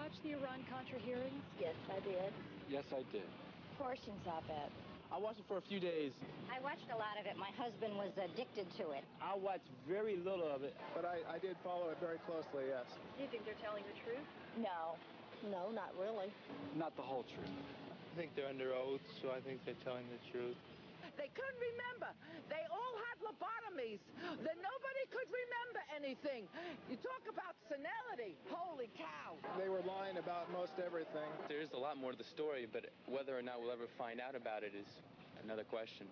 watch the Iran-Contra hearings? Yes, I did. Yes, I did. Portions of it. I watched it for a few days. I watched a lot of it. My husband was addicted to it. I watched very little of it. But I did follow it very closely, yes. Do you think they're telling the truth? No. No, not really. Not the whole truth. I think they're under oath, so I think they're telling the truth. They couldn't remember. They all had lobotomies. Then nobody could remember anything. You talk about senility. Holy cow. They were lying about most everything. There's a lot more to the story, but whether or not we'll ever find out about it is another question.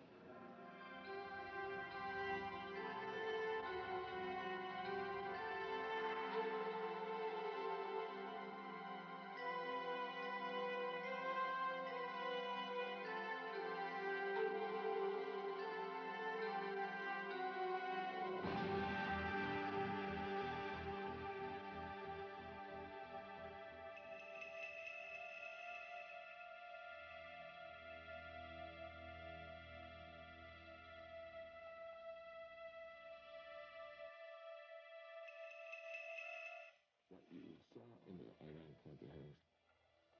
What you saw in the Iran-Contra hearings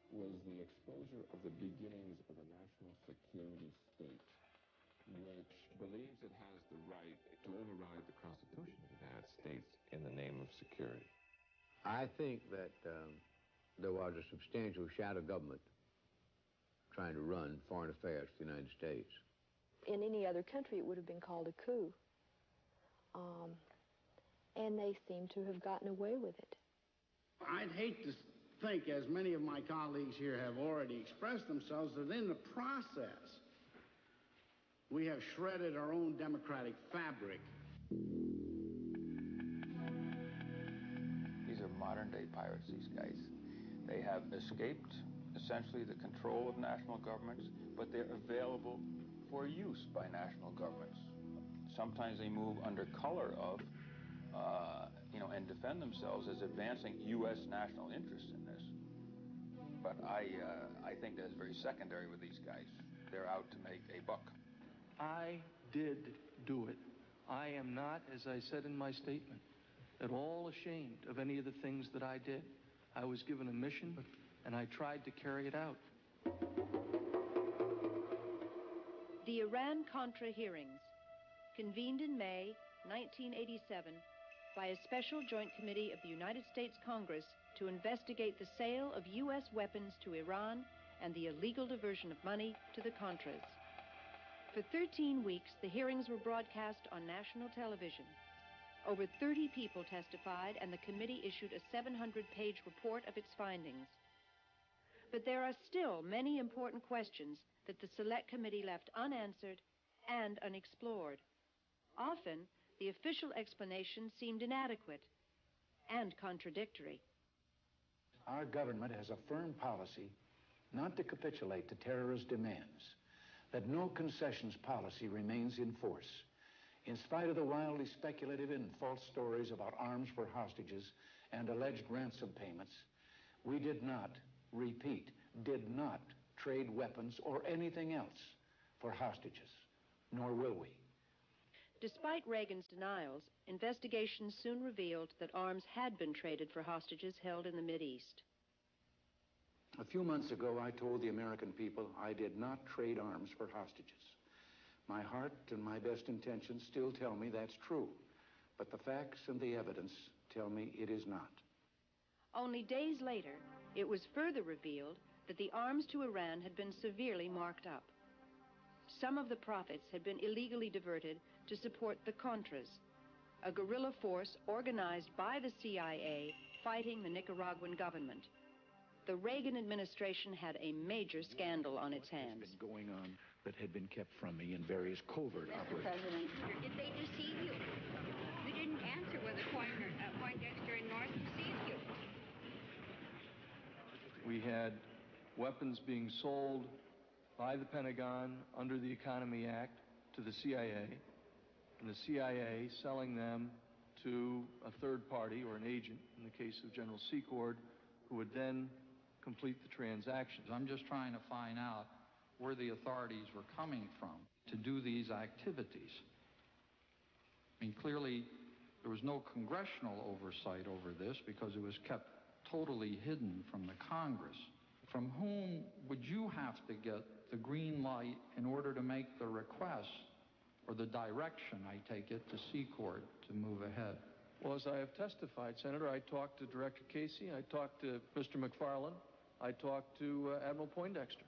was the exposure of the beginnings of a national security state, which believes it has the right to override the Constitution of the United States in the name of security. I think that there was a substantial shadow government trying to run foreign affairs for the United States. In any other country, it would have been called a coup. And they seem to have gotten away with it. I'd hate to think, as many of my colleagues here have already expressed themselves, that in the process, we have shredded our own democratic fabric. These are modern-day pirates, these guys. They have escaped, essentially, the control of national governments, but they're available for use by national governments. Sometimes they move under color of and defend themselves as advancing U.S. national interests in this. But I think that's very secondary with these guys. They're out to make a buck. I did do it. I am not, as I said in my statement, at all ashamed of any of the things that I did. I was given a mission, and I tried to carry it out. The Iran-Contra hearings, convened in May 1987, by a special joint committee of the United States Congress to investigate the sale of U.S. weapons to Iran and the illegal diversion of money to the Contras. For 13 weeks, the hearings were broadcast on national television. Over 30 people testified, and the committee issued a 700-page report of its findings. But there are still many important questions that the Select Committee left unanswered and unexplored. Often, the official explanation seemed inadequate and contradictory. Our government has a firm policy not to capitulate to terrorist demands, that no concessions policy remains in force. In spite of the wildly speculative and false stories about arms for hostages and alleged ransom payments, we did not, repeat, did not trade weapons or anything else for hostages, nor will we. Despite Reagan's denials, investigations soon revealed that arms had been traded for hostages held in the Mideast. A few months ago, I told the American people I did not trade arms for hostages. My heart and my best intentions still tell me that's true, but the facts and the evidence tell me it is not. Only days later, it was further revealed that the arms to Iran had been severely marked up. Some of the profits had been illegally diverted to support the Contras, a guerrilla force organized by the CIA fighting the Nicaraguan government. The Reagan administration had a major scandal on its hands. What has been going on that had been kept from me in various covert operations? President, did they deceive you? You didn't answer whether Poindexter and North deceived you. We had weapons being sold by the Pentagon under the Economy Act to the CIA, and the CIA selling them to a third party or an agent, in the case of General Secord, who would then complete the transactions. I'm just trying to find out where the authorities were coming from to do these activities. I mean, clearly, there was no congressional oversight over this because it was kept totally hidden from the Congress. From whom would you have to get the green light in order to make the request, or the direction, I take it, to Secord to move ahead? Well, as I have testified, Senator, I talked to Director Casey, I talked to Mr. McFarland, I talked to Admiral Poindexter.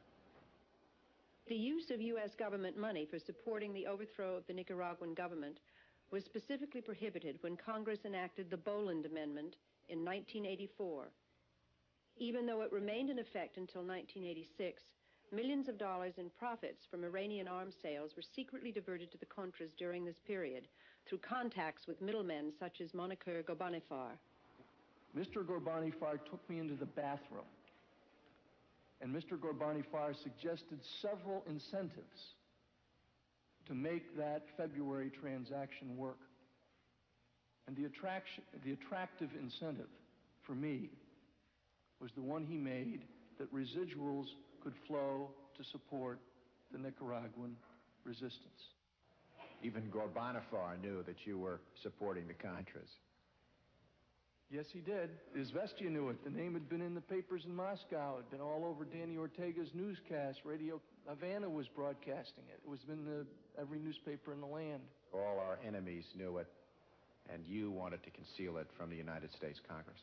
The use of U.S. government money for supporting the overthrow of the Nicaraguan government was specifically prohibited when Congress enacted the Boland Amendment in 1984. Even though it remained in effect until 1986, millions of dollars in profits from Iranian arms sales were secretly diverted to the Contras during this period through contacts with middlemen such as Moniker Ghorbanifar. Mr. Ghorbanifar took me into the bathroom, and Mr. Ghorbanifar suggested several incentives to make that February transaction work. And the attractive incentive for me was the one he made, that residuals could flow to support the Nicaraguan resistance. Even Ghorbanifar knew that you were supporting the Contras. Yes, he did. Izvestia knew it. The name had been in the papers in Moscow. It had been all over Danny Ortega's newscast. Radio Havana was broadcasting it. It was in every newspaper in the land. All our enemies knew it, and you wanted to conceal it from the United States Congress.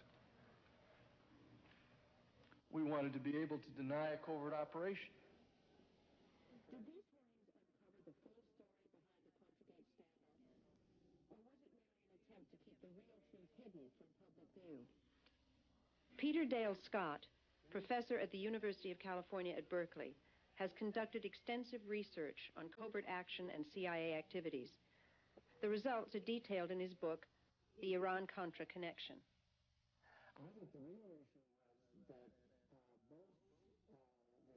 We wanted to be able to deny a covert operation. Did these hearings uncover the full story behind the Contragate scandal? Or was it merely an attempt to keep the real truth hidden from public view? Peter Dale Scott, professor at the University of California at Berkeley, has conducted extensive research on covert action and CIA activities. The results are detailed in his book, The Iran-Contra Connection. I think the real issue was that both the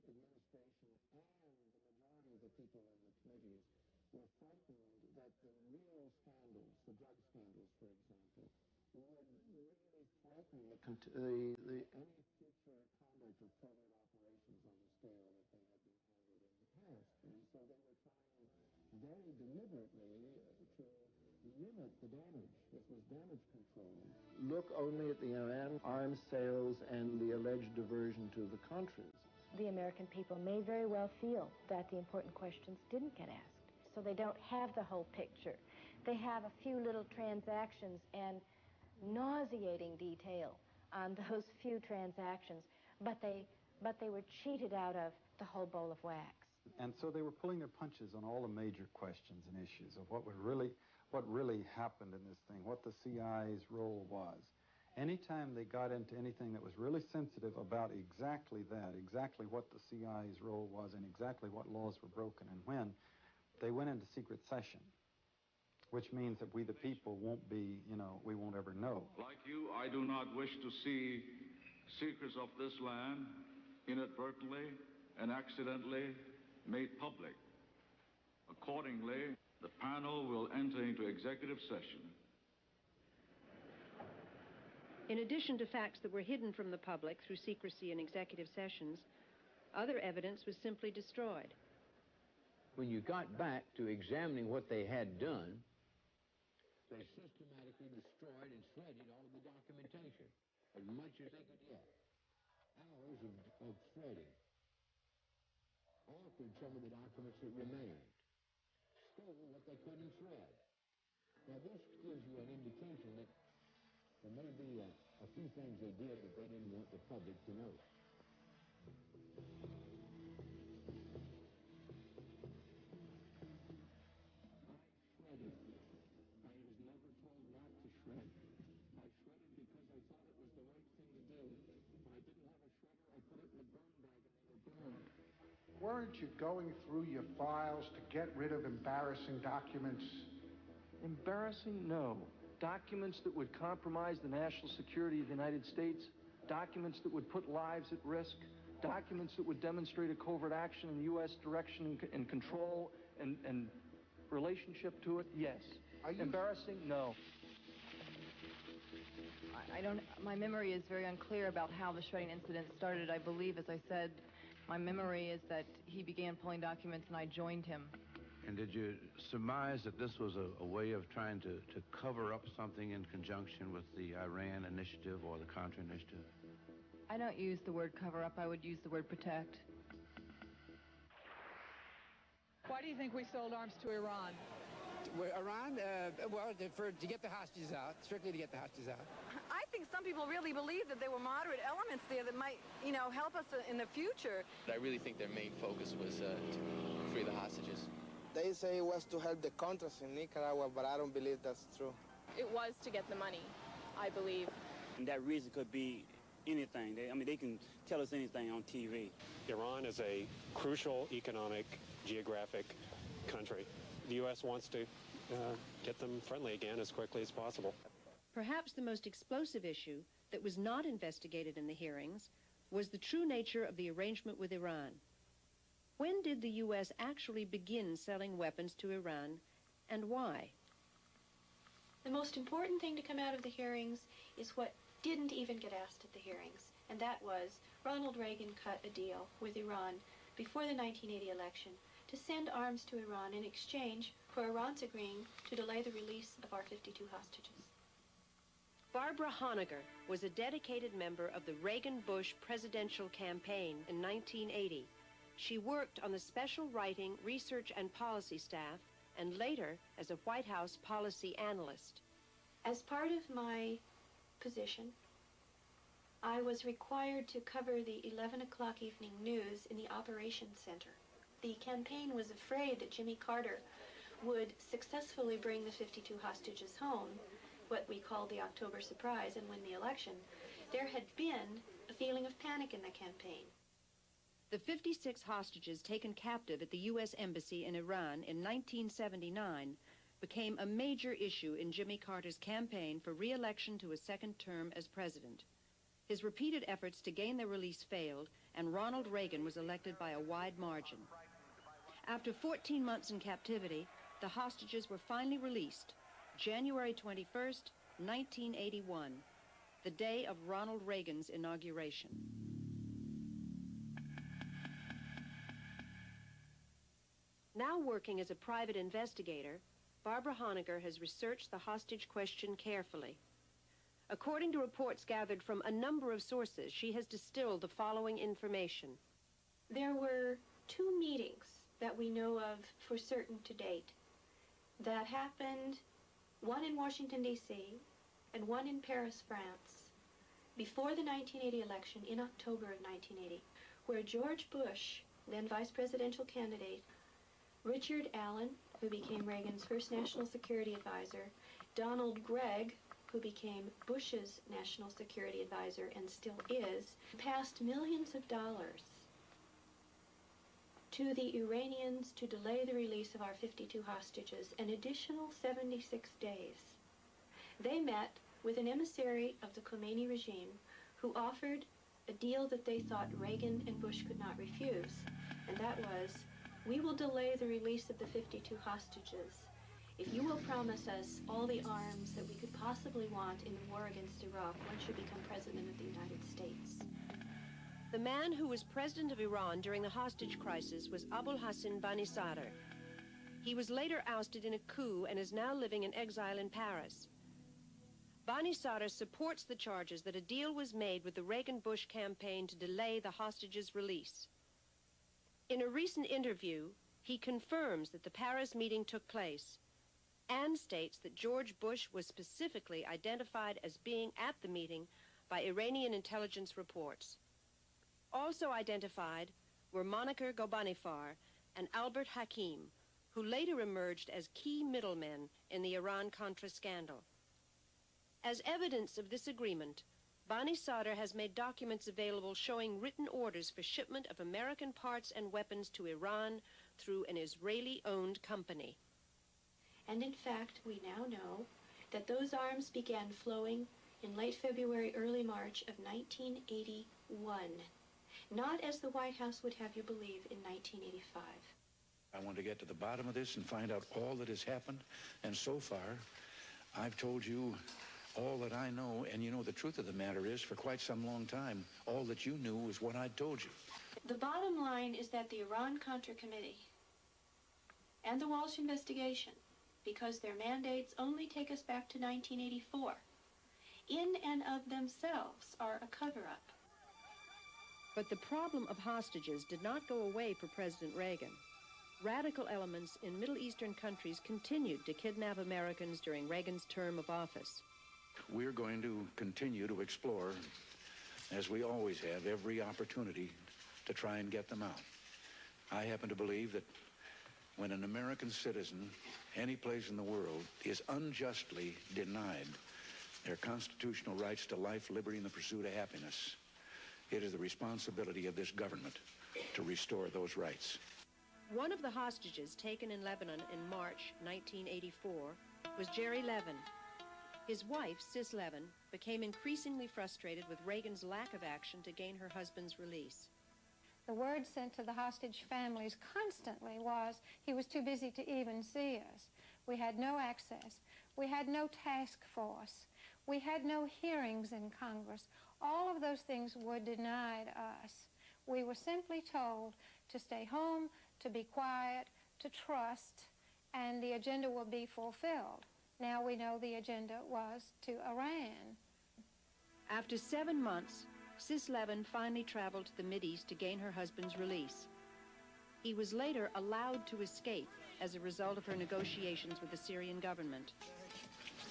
administration and the majority of the people in the committees were frightened that the real scandals, the drug scandals, for example, would really threaten any future conduct of covert operations on the scale that they had been handled in the past. And so they were trying very deliberately to limit the damage. This was damage control. Look only at the Iran arms sales and the alleged diversion to the Contras. The American people may very well feel that the important questions didn't get asked. So they don't have the whole picture. They have a few little transactions and nauseating detail on those few transactions, but they were cheated out of the whole bowl of wax. And so they were pulling their punches on all the major questions and issues of what really happened in this thing, what the CIA's role was. Anytime they got into anything that was really sensitive about exactly that, exactly what the CIA's role was and exactly what laws were broken and when, they went into secret session, which means that we, the people, won't be, we won't ever know. Like you, I do not wish to see secrets of this land inadvertently and accidentally made public. Accordingly, the panel will enter into executive session. In addition to facts that were hidden from the public through secrecy in executive sessions, other evidence was simply destroyed. When you got back to examining what they had done, they systematically destroyed and shredded all of the documentation, as much as they could get. Hours of shredding. Altered some of the documents that remained. Stole what they couldn't shred. Now this gives you an indication that there may be a few things they did that they didn't want the public to know. I shredded. I was never told not to shred. I shredded because I thought it was the right thing to do. When I didn't have a shredder, I put it in the burn bag and they were burned. Weren't you going through your files to get rid of embarrassing documents? Embarrassing? No. Documents that would compromise the national security of the United States, documents that would put lives at risk, documents that would demonstrate a covert action in the U.S. direction and control and relationship to it, yes. Embarrassing? No. My memory is very unclear about how the shredding incident started. I believe, as I said, my memory is that he began pulling documents and I joined him. And did you surmise that this was a way of trying to cover up something in conjunction with the Iran initiative or the Contra initiative? I don't use the word cover up. I would use the word protect. Why do you think we sold arms to Iran? Iran? Well, to get the hostages out, strictly to get the hostages out. I think some people really believe that there were moderate elements there that might, you know, help us in the future. I really think their main focus was to free the hostages. They say it was to help the Contras in Nicaragua, but I don't believe that's true. It was to get the money, I believe. And that reason could be anything. They can tell us anything on TV. Iran is a crucial economic, geographic country. The U.S. wants to get them friendly again as quickly as possible. Perhaps the most explosive issue that was not investigated in the hearings was the true nature of the arrangement with Iran. When did the U.S. actually begin selling weapons to Iran, and why? The most important thing to come out of the hearings is what didn't even get asked at the hearings, and that was Ronald Reagan cut a deal with Iran before the 1980 election to send arms to Iran in exchange for Iran's agreeing to delay the release of our 52 hostages. Barbara Honegger was a dedicated member of the Reagan-Bush presidential campaign in 1980. She worked on the special writing, research, and policy staff, and later as a White House policy analyst. As part of my position, I was required to cover the 11 o'clock evening news in the Operations Center. The campaign was afraid that Jimmy Carter would successfully bring the 52 hostages home, what we called the October surprise, and win the election. There had been a feeling of panic in the campaign. The 56 hostages taken captive at the U.S. Embassy in Iran in 1979 became a major issue in Jimmy Carter's campaign for re-election to a second term as president. His repeated efforts to gain their release failed, and Ronald Reagan was elected by a wide margin. After 14 months in captivity, the hostages were finally released, January 21st, 1981, the day of Ronald Reagan's inauguration. Now working as a private investigator, Barbara Honegger has researched the hostage question carefully. According to reports gathered from a number of sources, she has distilled the following information. There were 2 meetings that we know of for certain to date that happened, one in Washington, D.C., and one in Paris, France, before the 1980 election in October of 1980, where George Bush, then vice presidential candidate, Richard Allen, who became Reagan's first national security advisor, Donald Gregg, who became Bush's national security advisor and still is, passed millions of dollars to the Iranians to delay the release of our 52 hostages an additional 76 days. They met with an emissary of the Khomeini regime who offered a deal that they thought Reagan and Bush could not refuse, and that was, we will delay the release of the 52 hostages if you will promise us all the arms that we could possibly want in the war against Iraq once you become president of the United States. The man who was president of Iran during the hostage crisis was Abul Hassan Bani Sadr. He was later ousted in a coup and is now living in exile in Paris. Bani Sadr supports the charges that a deal was made with the Reagan-Bush campaign to delay the hostages' release. In a recent interview, he confirms that the Paris meeting took place and states that George Bush was specifically identified as being at the meeting by Iranian intelligence reports. Also identified were Monikar Ghorbanifar and Albert Hakim, who later emerged as key middlemen in the Iran-Contra scandal. As evidence of this agreement, Bani Sadr has made documents available showing written orders for shipment of American parts and weapons to Iran through an Israeli-owned company. And in fact, we now know that those arms began flowing in late February, early March of 1981. Not as the White House would have you believe in 1985. I want to get to the bottom of this and find out all that has happened. And so far, I've told you all that I know. And you know, the truth of the matter is, for quite some long time, all that you knew was what I told you. The bottom line is that the Iran-Contra Committee and the Walsh investigation, because their mandates only take us back to 1984, in and of themselves are a cover-up. But the problem of hostages did not go away for President Reagan. Radical elements in Middle Eastern countries continued to kidnap Americans during Reagan's term of office. We're going to continue to explore, as we always have, every opportunity to try and get them out. I happen to believe that when an American citizen, any place in the world, is unjustly denied their constitutional rights to life, liberty, and the pursuit of happiness, it is the responsibility of this government to restore those rights. One of the hostages taken in Lebanon in March 1984 was Jerry Levin. His wife, Sis Levin, became increasingly frustrated with Reagan's lack of action to gain her husband's release. The word sent to the hostage families constantly was he was too busy to even see us. We had no access. We had no task force. We had no hearings in Congress. All of those things were denied us. We were simply told to stay home, to be quiet, to trust, and the agenda will be fulfilled. Now we know the agenda was to Iran. After 7 months, Sis Levin finally traveled to the Mideast to gain her husband's release. He was later allowed to escape as a result of her negotiations with the Syrian government.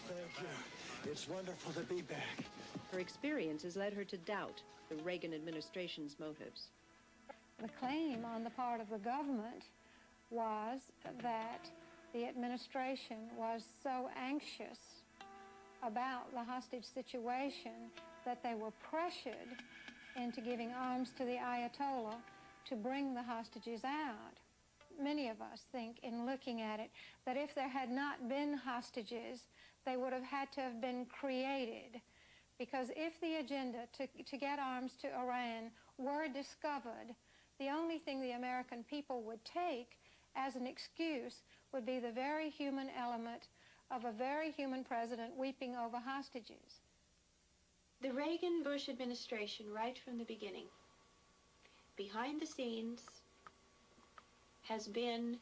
Thank you. It's wonderful to be back. Her experiences led her to doubt the Reagan administration's motives. The claim on the part of the government was that the administration was so anxious about the hostage situation that they were pressured into giving arms to the Ayatollah to bring the hostages out. Many of us think, in looking at it, that if there had not been hostages, they would have had to have been created. Because if the agenda to get arms to Iran were discovered, the only thing the American people would take as an excuse would be the very human element of a very human president weeping over hostages. The Reagan-Bush administration, right from the beginning, behind the scenes, has been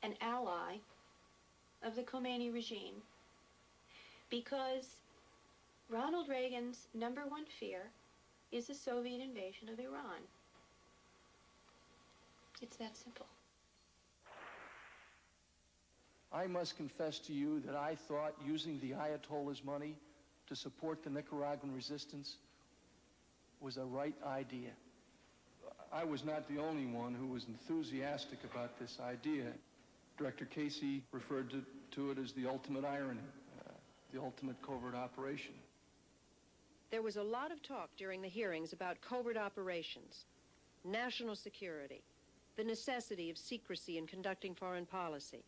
an ally of the Khomeini regime, because Ronald Reagan's #1 fear is a Soviet invasion of Iran. It's that simple. I must confess to you that I thought using the Ayatollah's money to support the Nicaraguan resistance was a right idea. I was not the only one who was enthusiastic about this idea. Director Casey referred to it as the ultimate irony, the ultimate covert operation. There was a lot of talk during the hearings about covert operations, national security, the necessity of secrecy in conducting foreign policy.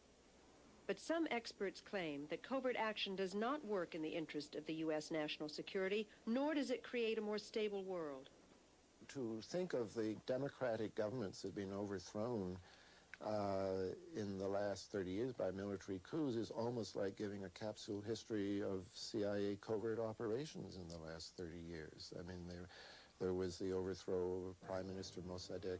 But some experts claim that covert action does not work in the interest of the U.S. national security, nor does it create a more stable world. To think of the democratic governments that have been overthrown in the last 30 years by military coups is almost like giving a capsule history of CIA covert operations in the last 30 years. I mean, there was the overthrow of Prime Minister Mossadegh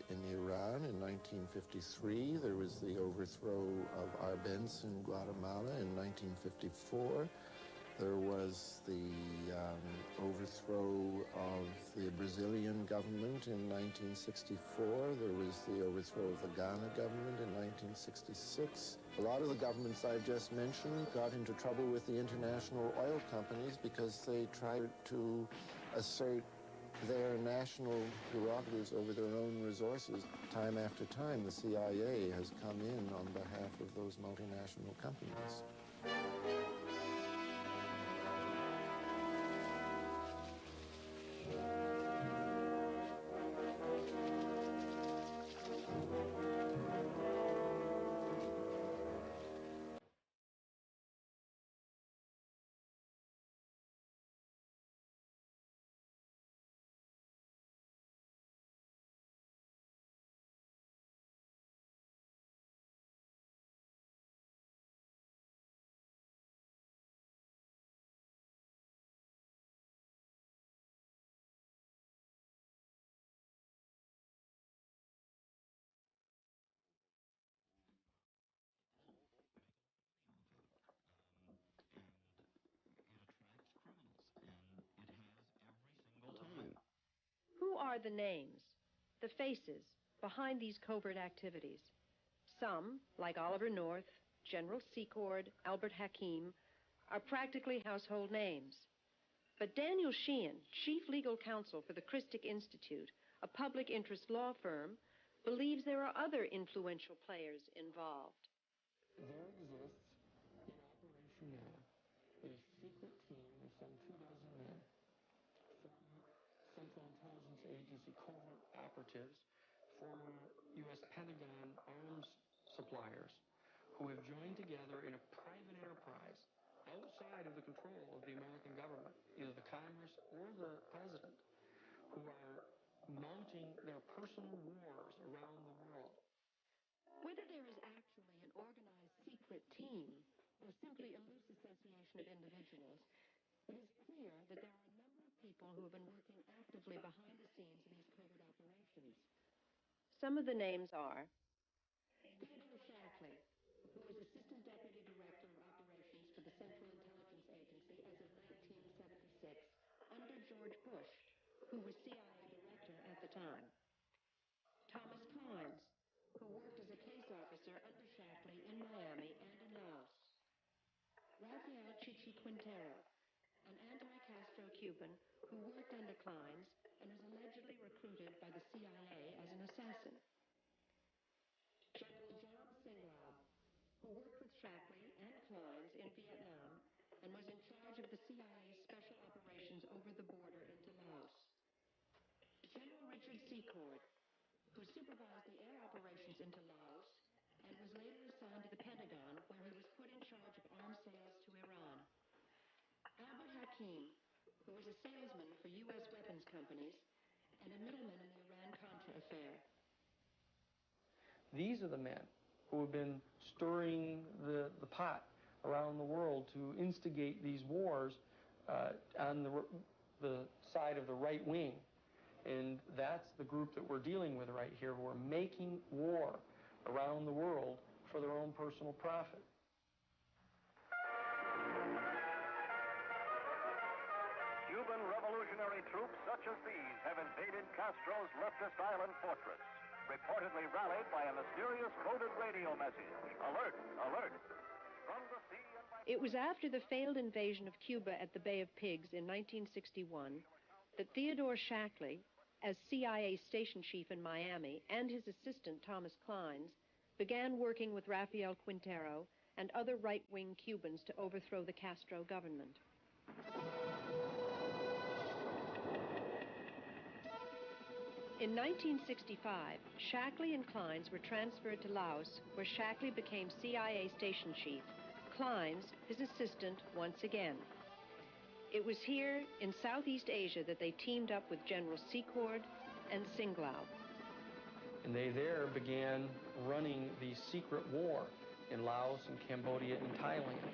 in Iran in 1953. There was the overthrow of Arbenz in Guatemala in 1954. There was the overthrow of the Brazilian government in 1964. There was the overthrow of the Ghana government in 1966. A lot of the governments I've just mentioned got into trouble with the international oil companies because they tried to assert their national prerogatives over their own resources. Time after time, the CIA has come in on behalf of those multinational companies. are the names, the faces, behind these covert activities. Some, like Oliver North, General Secord, Albert Hakim, are practically household names. But Daniel Sheehan, chief legal counsel for the Christic Institute, a public interest law firm, believes there are other influential players involved. There exists in operation now a secret team of some 2 dozen men from Central Intelligence Agency covert operatives, former U.S. Pentagon arms suppliers, who have joined together in a private enterprise outside of the control of the American government, either the Congress or the President, who are mounting their personal wars around the world. Whether there is actually an organized secret team or simply a loose association of individuals, it is clear that there are a number of people who have been working actively behind the scenes in these covert operations. Some of the names are Theodore Shackley, who was Assistant Deputy Director of Operations for the Central Intelligence Agency as of 1976 under George Bush, who was CIA Director at the time. Thomas Clines, who worked as a case officer under Shackley in Miami and in Laos. Rafael Chichi Quintero, an anti-Castro Cuban who worked under Clines and was allegedly recruited by the CIA as an assassin. General John Singlaub, who worked with Shackley and Clines in Vietnam and was in charge of the CIA's special operations over the border into Laos. General Richard Secord, who supervised the air operations into Laos and was later assigned to the Pentagon, where he was put in charge of arms sales to Iran. Albert Hakim, who was a salesman for U.S. weapons companies and a middleman in the Iran-Contra affair. These are the men who have been stirring the pot around the world to instigate these wars on the side of the right wing. And that's the group that we're dealing with right here, who are making war around the world for their own personal profit. Cuban revolutionary troops such as these have invaded Castro's leftist island fortress, reportedly rallied by a mysterious coded radio message. Alert, alert. From the sea and by... It was after the failed invasion of Cuba at the Bay of Pigs in 1961 that Theodore Shackley, as CIA station chief in Miami, and his assistant Thomas Clines, began working with Rafael Quintero and other right-wing Cubans to overthrow the Castro government. In 1965, Shackley and Clines were transferred to Laos, where Shackley became CIA station chief, Clines his assistant once again. It was here in Southeast Asia that they teamed up with General Secord and Singlaub. And they there began running the secret war in Laos and Cambodia and Thailand.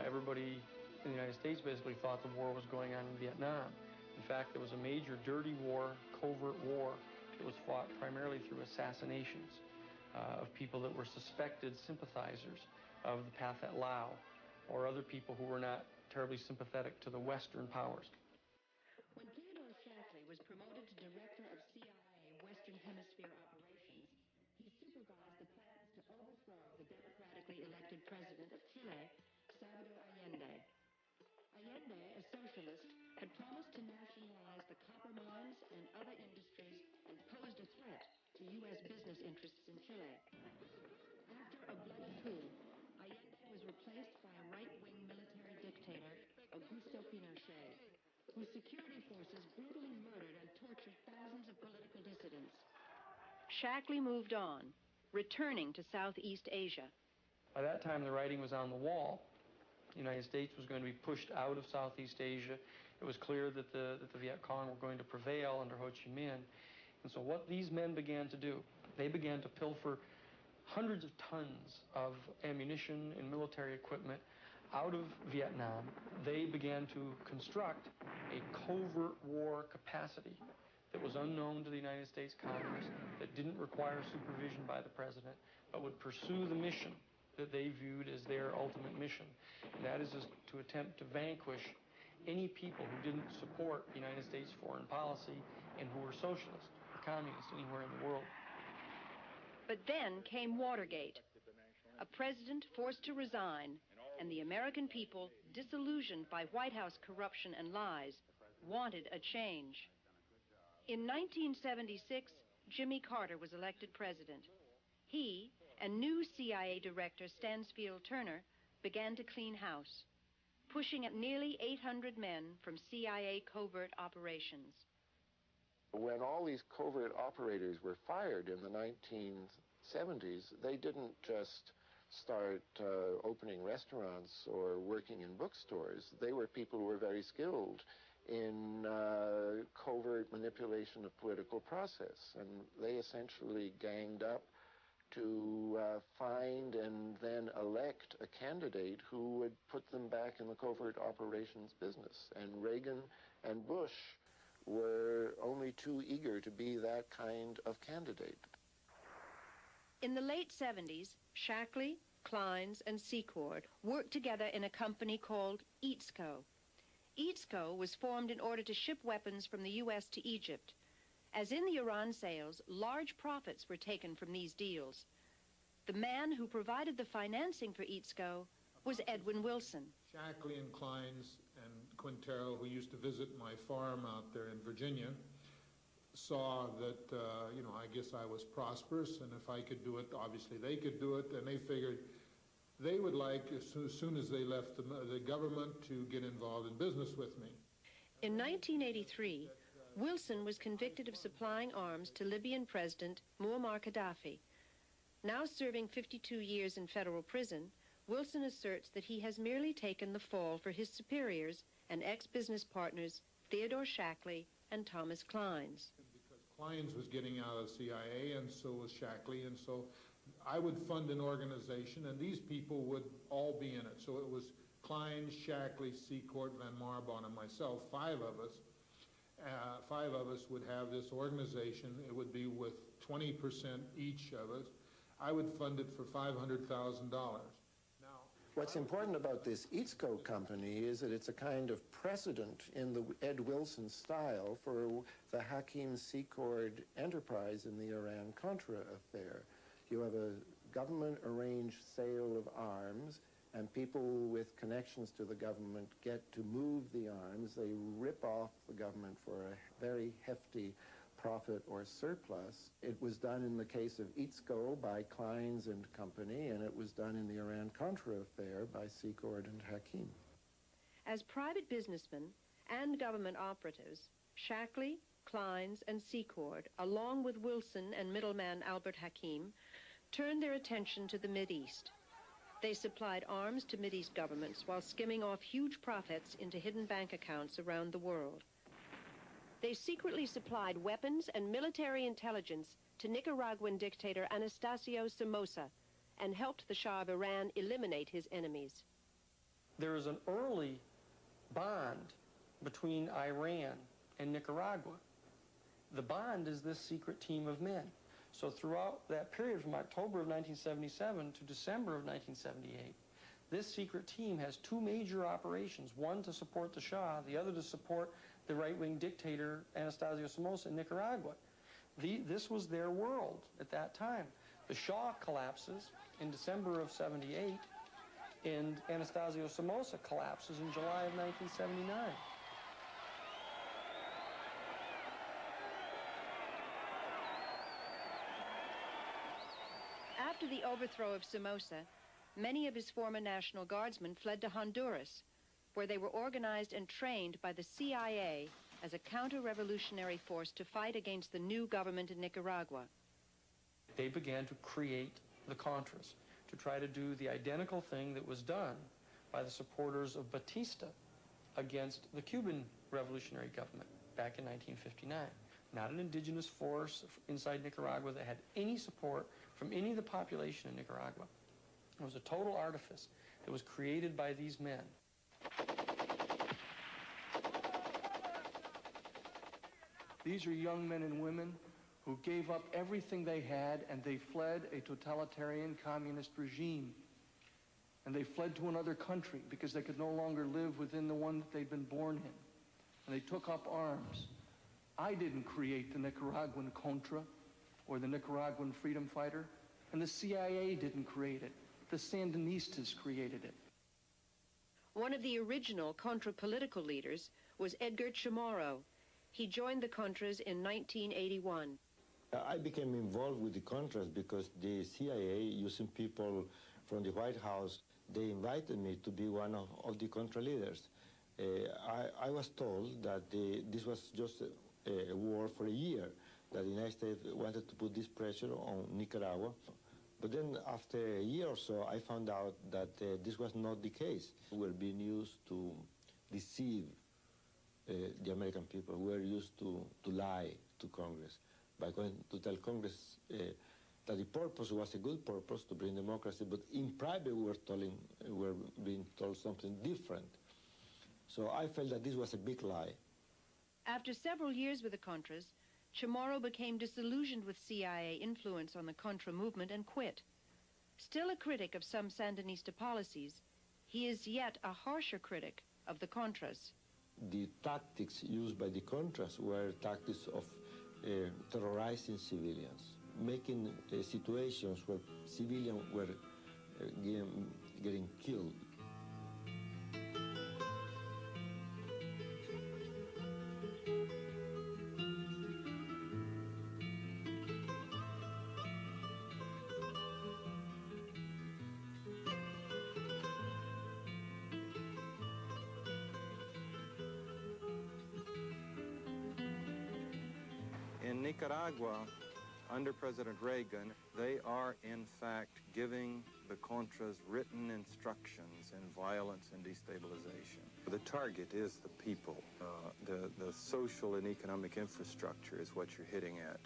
Everybody in the United States basically thought the war was going on in Vietnam. In fact, there was a major dirty war, covert war, that was fought primarily through assassinations of people that were suspected sympathizers of the Pathet Lao or other people who were not terribly sympathetic to the Western powers. When Theodore Shackley was promoted to director of CIA Western Hemisphere operations, he supervised the plans to overthrow the democratically elected president of Chile, Salvador Allende. Allende, a socialist, had promised to nationalize the copper mines and other industries and posed a threat to U.S. business interests in Chile. After a bloody coup, Allende was replaced by a right-wing military dictator, Augusto Pinochet, whose security forces brutally murdered and tortured thousands of political dissidents. Shackley moved on, returning to Southeast Asia. By that time, the writing was on the wall. The United States was going to be pushed out of Southeast Asia. It was clear that the Viet Cong were going to prevail under Ho Chi Minh. And so what these men began to do, they began to pilfer hundreds of tons of ammunition and military equipment out of Vietnam. They began to construct a covert war capacity that was unknown to the United States Congress, that didn't require supervision by the President, but would pursue the mission that they viewed as their ultimate mission. And that is to attempt to vanquish any people who didn't support the United States foreign policy and who were socialists or communists anywhere in the world. But then came Watergate, a president forced to resign, and the American people, disillusioned by White House corruption and lies, wanted a change. In 1976, Jimmy Carter was elected president. He and new CIA Director Stansfield Turner began to clean house, pushing up nearly 800 men from CIA covert operations. When all these covert operators were fired in the 1970s, they didn't just start opening restaurants or working in bookstores. They were people who were very skilled in covert manipulation of political process, and they essentially ganged up to find and then elect a candidate who would put them back in the covert operations business. And Reagan and Bush were only too eager to be that kind of candidate. In the late 70s, Shackley, Kleins, and Secord worked together in a company called EATSCO. EATSCO was formed in order to ship weapons from the U.S. to Egypt. As in the Iran sales, large profits were taken from these deals. The man who provided the financing for EATSCO was Edwin Wilson. Shackley and Kleins and Quintero, who used to visit my farm out there in Virginia, saw that, I guess I was prosperous, and if I could do it, obviously they could do it, and they figured they would like, as soon as they left the government, to get involved in business with me. In 1983, Wilson was convicted of supplying arms to Libyan President Muammar Gaddafi. Now serving 52 years in federal prison, Wilson asserts that he has merely taken the fall for his superiors and ex-business partners Theodore Shackley and Thomas Kleins. Because Kleins was getting out of the CIA, and so was Shackley, and so I would fund an organization, and these people would all be in it. So it was Kleins, Shackley, Secord, Van Marbon, and myself, five of us. Five of us would have this organization. It would be with 20% each of us. I would fund it for $500,000. What's important about this EATSCO company is that it's a kind of precedent in the Ed Wilson style for the Hakim Secord enterprise in the Iran-Contra affair. You have a government-arranged sale of arms, and people with connections to the government get to move the arms. They rip off the government for a very hefty profit or surplus. It was done in the case of EATSCO by Kleins and Company, and it was done in the Iran-Contra affair by Secord and Hakim. As private businessmen and government operatives, Shackley, Kleins, and Secord, along with Wilson and middleman Albert Hakim, turned their attention to the Mideast. They supplied arms to Mideast governments while skimming off huge profits into hidden bank accounts around the world. They secretly supplied weapons and military intelligence to Nicaraguan dictator Anastasio Somoza and helped the Shah of Iran eliminate his enemies. There is an early bond between Iran and Nicaragua. The bond is this secret team of men. So throughout that period from October of 1977 to December of 1978, this secret team has two major operations, one to support the Shah, the other to support the right-wing dictator Anastasio Somoza in Nicaragua. This was their world at that time. The Shah collapses in December of 78, and Anastasio Somoza collapses in July of 1979. After the overthrow of Somoza, many of his former National Guardsmen fled to Honduras, where they were organized and trained by the CIA as a counter-revolutionary force to fight against the new government in Nicaragua. They began to create the Contras, to try to do the identical thing that was done by the supporters of Batista against the Cuban revolutionary government back in 1959. Not an indigenous force inside Nicaragua that had any support from any of the population in Nicaragua. It was a total artifice that was created by these men. These are young men and women who gave up everything they had, and they fled a totalitarian communist regime. And they fled to another country because they could no longer live within the one that they'd been born in. And they took up arms. I didn't create the Nicaraguan Contra or the Nicaraguan freedom fighter, and the CIA didn't create it. The Sandinistas created it. One of the original Contra political leaders was Edgar Chamorro. He joined the Contras in 1981. I became involved with the Contras because the CIA, using people from the White House, they invited me to be one of the Contra leaders. I was told that this was just a war for a year, that the United States wanted to put this pressure on Nicaragua. But then after a year or so, I found out that this was not the case. We were being used to deceive the American people. We were used to lie to Congress by going to tell Congress that the purpose was a good purpose to bring democracy, but in private we were being told something different. So I felt that this was a big lie. After several years with the Contras, Chamorro became disillusioned with CIA influence on the Contra movement and quit. Still a critic of some Sandinista policies, he is yet a harsher critic of the Contras. The tactics used by the Contras were tactics of terrorizing civilians, making situations where civilians were getting killed. In Nicaragua, under President Reagan, they are in fact giving the Contras written instructions in violence and destabilization. The target is the people. The social and economic infrastructure is what you're hitting at.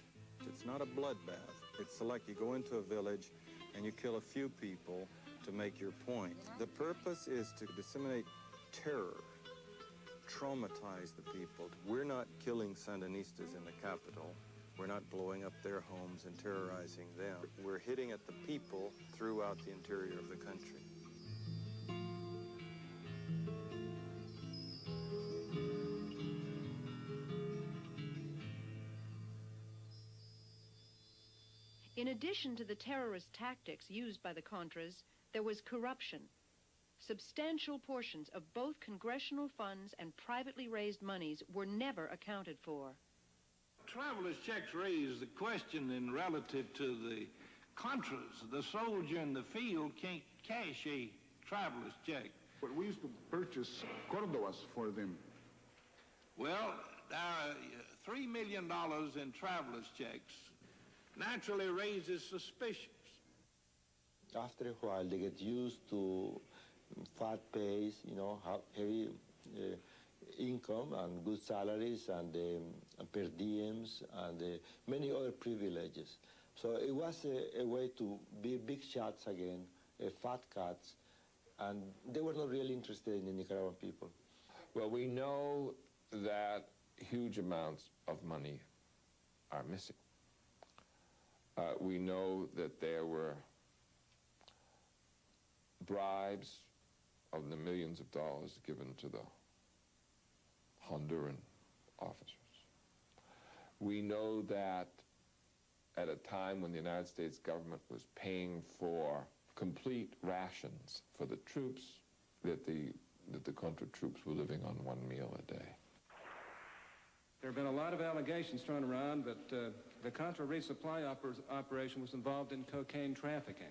It's not a bloodbath. It's like you go into a village and you kill a few people to make your point. The purpose is to disseminate terror, traumatize the people. We're not killing Sandinistas in the capital. We're not blowing up their homes and terrorizing them. We're hitting at the people throughout the interior of the country. In addition to the terrorist tactics used by the Contras, there was corruption. Substantial portions of both congressional funds and privately raised monies were never accounted for. Traveler's checks raise the question in relative to the Contras. The soldier in the field can't cash a traveler's check. But we used to purchase Cordobas for them. Well, there are $3 million in traveler's checks. Naturally raises suspicions. After a while, they get used to fat pays, you know, heavy income and good salaries and per diems and many other privileges. So it was a way to be big shots again, fat cats, and they were not really interested in the Nicaraguan people. Well, we know that huge amounts of money are missing. We know that there were bribes of the millions of dollars given to the Honduran officers. We know that at a time when the United States government was paying for complete rations for the troops, that the Contra troops were living on one meal a day. There have been a lot of allegations thrown around that the Contra resupply operation was involved in cocaine trafficking.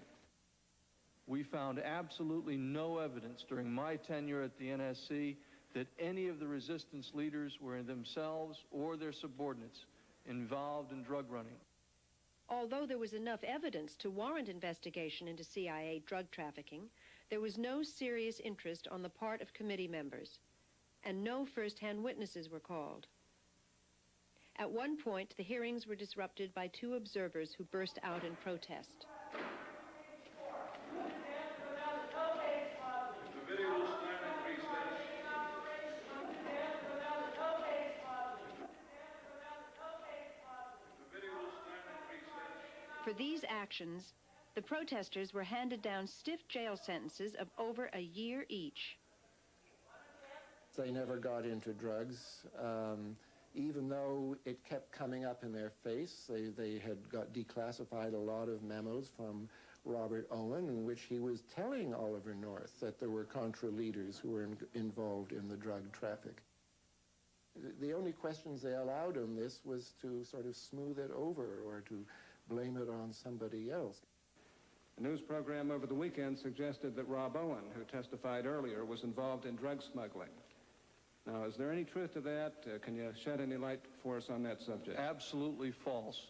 We found absolutely no evidence during my tenure at the NSC that any of the resistance leaders were themselves or their subordinates involved in drug running. Although there was enough evidence to warrant investigation into CIA drug trafficking, there was no serious interest on the part of committee members, and no first-hand witnesses were called. At one point, the hearings were disrupted by two observers who burst out in protest. For these actions, the protesters were handed down stiff jail sentences of over a year each. They never got into drugs. even though it kept coming up in their face. They had got declassified a lot of memos from Robert Owen in which he was telling Oliver North that there were Contra leaders who were involved in the drug traffic. The only questions they allowed him this was to sort of smooth it over or to blame it on somebody else. A news program over the weekend suggested that Rob Owen, who testified earlier, was involved in drug smuggling. Now, is there any truth to that? Can you shed any light for us on that subject? Absolutely false.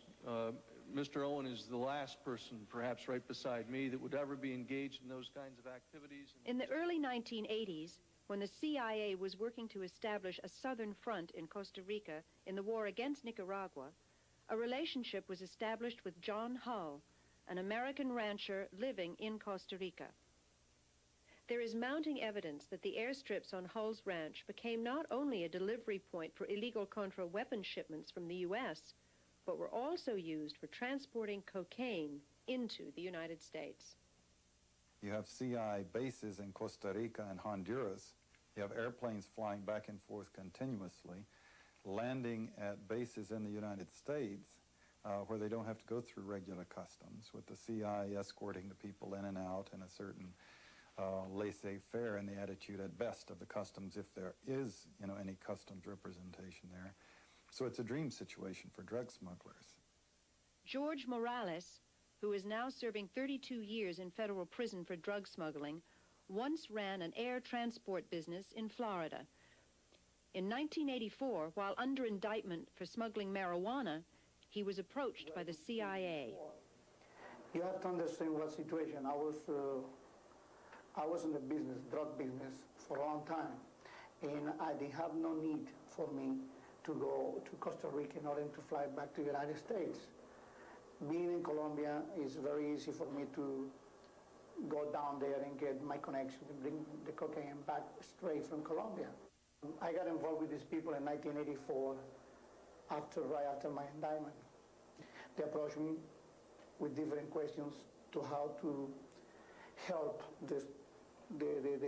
Mr. Owen is the last person, perhaps right beside me, that would ever be engaged in those kinds of activities. In the early 1980s, when the CIA was working to establish a southern front in Costa Rica in the war against Nicaragua, a relationship was established with John Hull, an American rancher living in Costa Rica. There is mounting evidence that the airstrips on Hull's ranch became not only a delivery point for illegal Contra weapon shipments from the U.S., but were also used for transporting cocaine into the United States. You have CI bases in Costa Rica and Honduras. You have airplanes flying back and forth continuously, landing at bases in the United States where they don't have to go through regular customs, with the CI escorting the people in and out in a certain laissez-faire in the attitude at best of the customs, if there is, any customs representation there. So it's a dream situation for drug smugglers. George Morales, who is now serving 32 years in federal prison for drug smuggling, once ran an air transport business in Florida. In 1984, while under indictment for smuggling marijuana, he was approached by the CIA. You have to understand what situation. I was in the business, drug business, for a long time, and they have no need for me to go to Costa Rica in order to fly back to the United States. Being in Colombia is very easy for me to go down there and get my connection and bring the cocaine back straight from Colombia. I got involved with these people in 1984, right after my indictment. They approached me with different questions to how to help the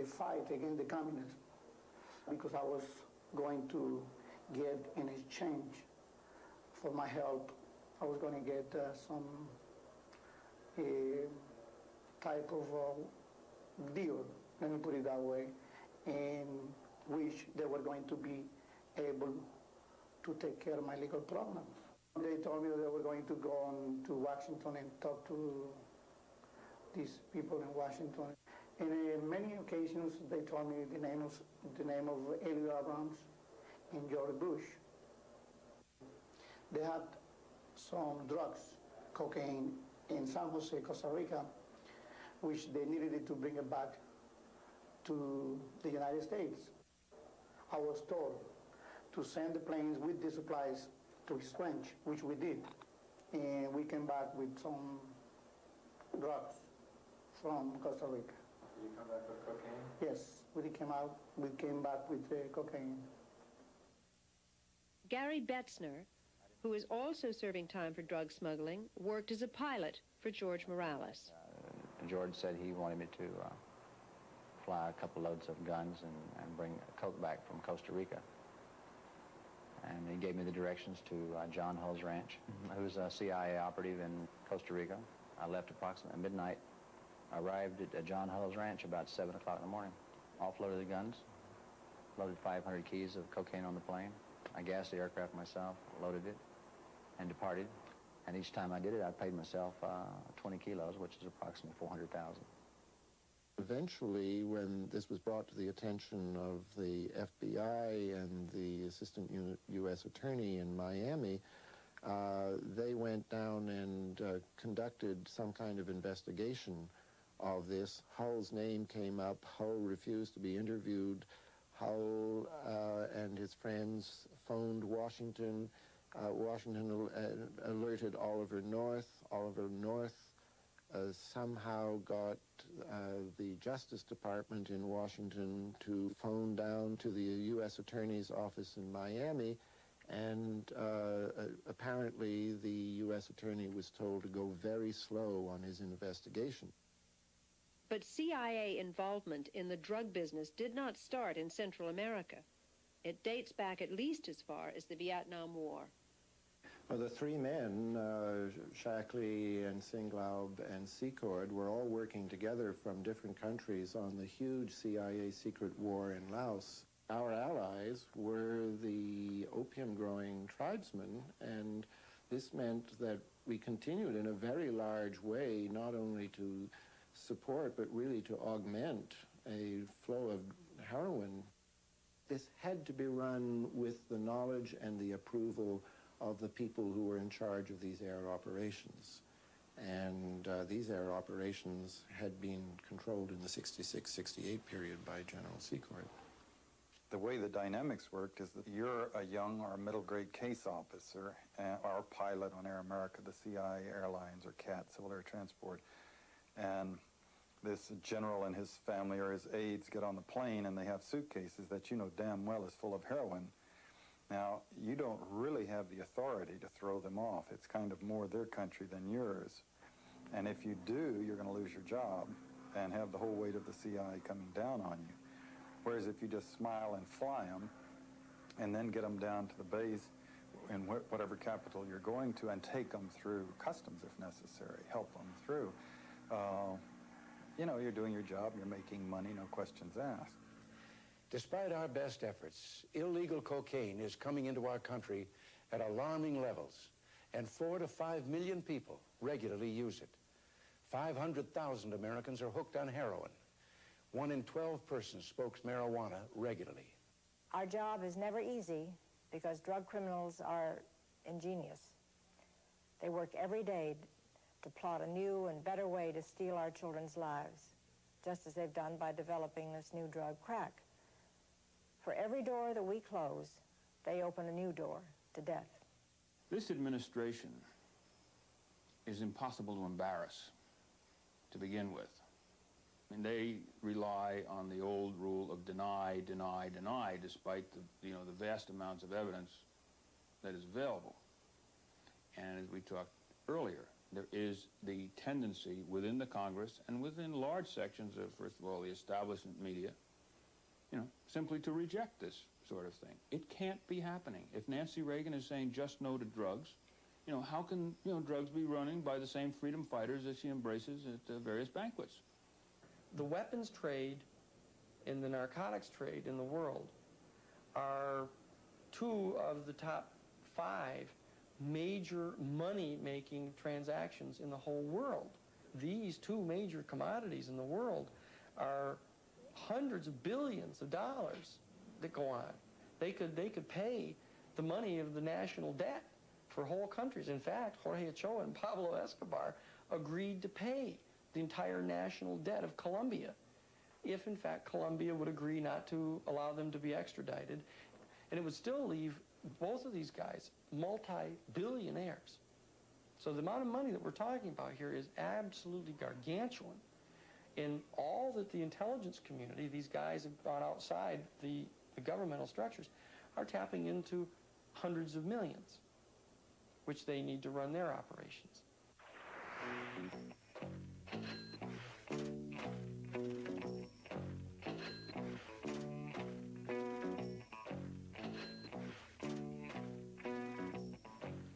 fight against the communists, because I was going to get in exchange for my help, I was going to get some type of deal, let me put it that way, in which they were going to be able to take care of my legal problems. They told me that they were going to go on to Washington and talk to these people in Washington. And in many occasions, they told me the name of Elliot Abrams and George Bush. They had some drugs, cocaine, in San Jose, Costa Rica, which they needed to bring it back to the United States. I was told to send the planes with the supplies to his ranch, which we did. And we came back with some drugs from Costa Rica. You come back with cocaine? Yes, we came back with cocaine. Gary Betzner, who is also serving time for drug smuggling, worked as a pilot for George Morales. George said he wanted me to fly a couple loads of guns and bring coke back from Costa Rica. And he gave me the directions to John Hull's ranch, who's a CIA operative in Costa Rica. I left approximately midnight, arrived at John Hull's ranch about 7 o'clock in the morning, offloaded the guns, loaded 500 keys of cocaine on the plane. I gassed the aircraft myself, loaded it, and departed. And each time I did it, I paid myself 20 kilos, which is approximately $400,000. Eventually, when this was brought to the attention of the FBI and the Assistant U.S. Attorney in Miami, they went down and conducted some kind of investigation of this. Hull's name came up. Hull refused to be interviewed. Hull and his friends phoned Washington. Washington alerted Oliver North. Oliver North somehow got the Justice Department in Washington to phone down to the U.S. Attorney's office in Miami, and apparently the U.S. Attorney was told to go very slow on his investigation. But CIA involvement in the drug business did not start in Central America. It dates back at least as far as the Vietnam War. Well, the three men, Shackley and Singlaub and Secord, were all working together from different countries on the huge CIA secret war in Laos. Our allies were the opium-growing tribesmen, and this meant that we continued in a very large way not only to support but really to augment a flow of heroin. This had to be run with the knowledge and the approval of the people who were in charge of these air operations. And these air operations had been controlled in the 66-68 period by General Secord. The way the dynamics worked is that you're a young or middle-grade case officer or pilot on Air America, the CIA Airlines, or CAT, Civil Air Transport, and this general and his family or his aides get on the plane and they have suitcases that you know damn well is full of heroin. Now, you don't really have the authority to throw them off. It's kind of more their country than yours. And if you do, you're going to lose your job and have the whole weight of the CIA coming down on you. Whereas if you just smile and fly them and then get them down to the base in whatever capital you're going to and take them through customs if necessary, help them through, you know, you're doing your job, you're making money, no questions asked. Despite our best efforts, illegal cocaine is coming into our country at alarming levels, and 4 to 5 million people regularly use it. 500,000 Americans are hooked on heroin. 1 in 12 persons smokes marijuana regularly. Our job is never easy because drug criminals are ingenious. They work every day to plot a new and better way to steal our children's lives, just as they've done by developing this new drug, crack. For every door that we close, they open a new door to death. This administration is impossible to embarrass to begin with. I mean, they rely on the old rule of deny, deny, deny, despite the vast amounts of evidence that is available. And as we talked earlier, there is the tendency within the Congress and within large sections of, first of all, the establishment media, simply to reject this sort of thing. It can't be happening. If Nancy Reagan is saying just no to drugs, how can, drugs be running by the same freedom fighters that she embraces at various banquets? The weapons trade and the narcotics trade in the world are 2 of the top 5 major money-making transactions in the whole world. These 2 major commodities in the world are hundreds of billions of dollars that go on. They could pay the money of the national debt for whole countries. In fact, Jorge Ochoa and Pablo Escobar agreed to pay the entire national debt of Colombia if, in fact, Colombia would agree not to allow them to be extradited. And it would still leave both of these guys multi-billionaires. So the amount of money that we're talking about here is absolutely gargantuan. And all that the intelligence community, these guys have gone outside the governmental structures, are tapping into hundreds of millions, which they need to run their operations.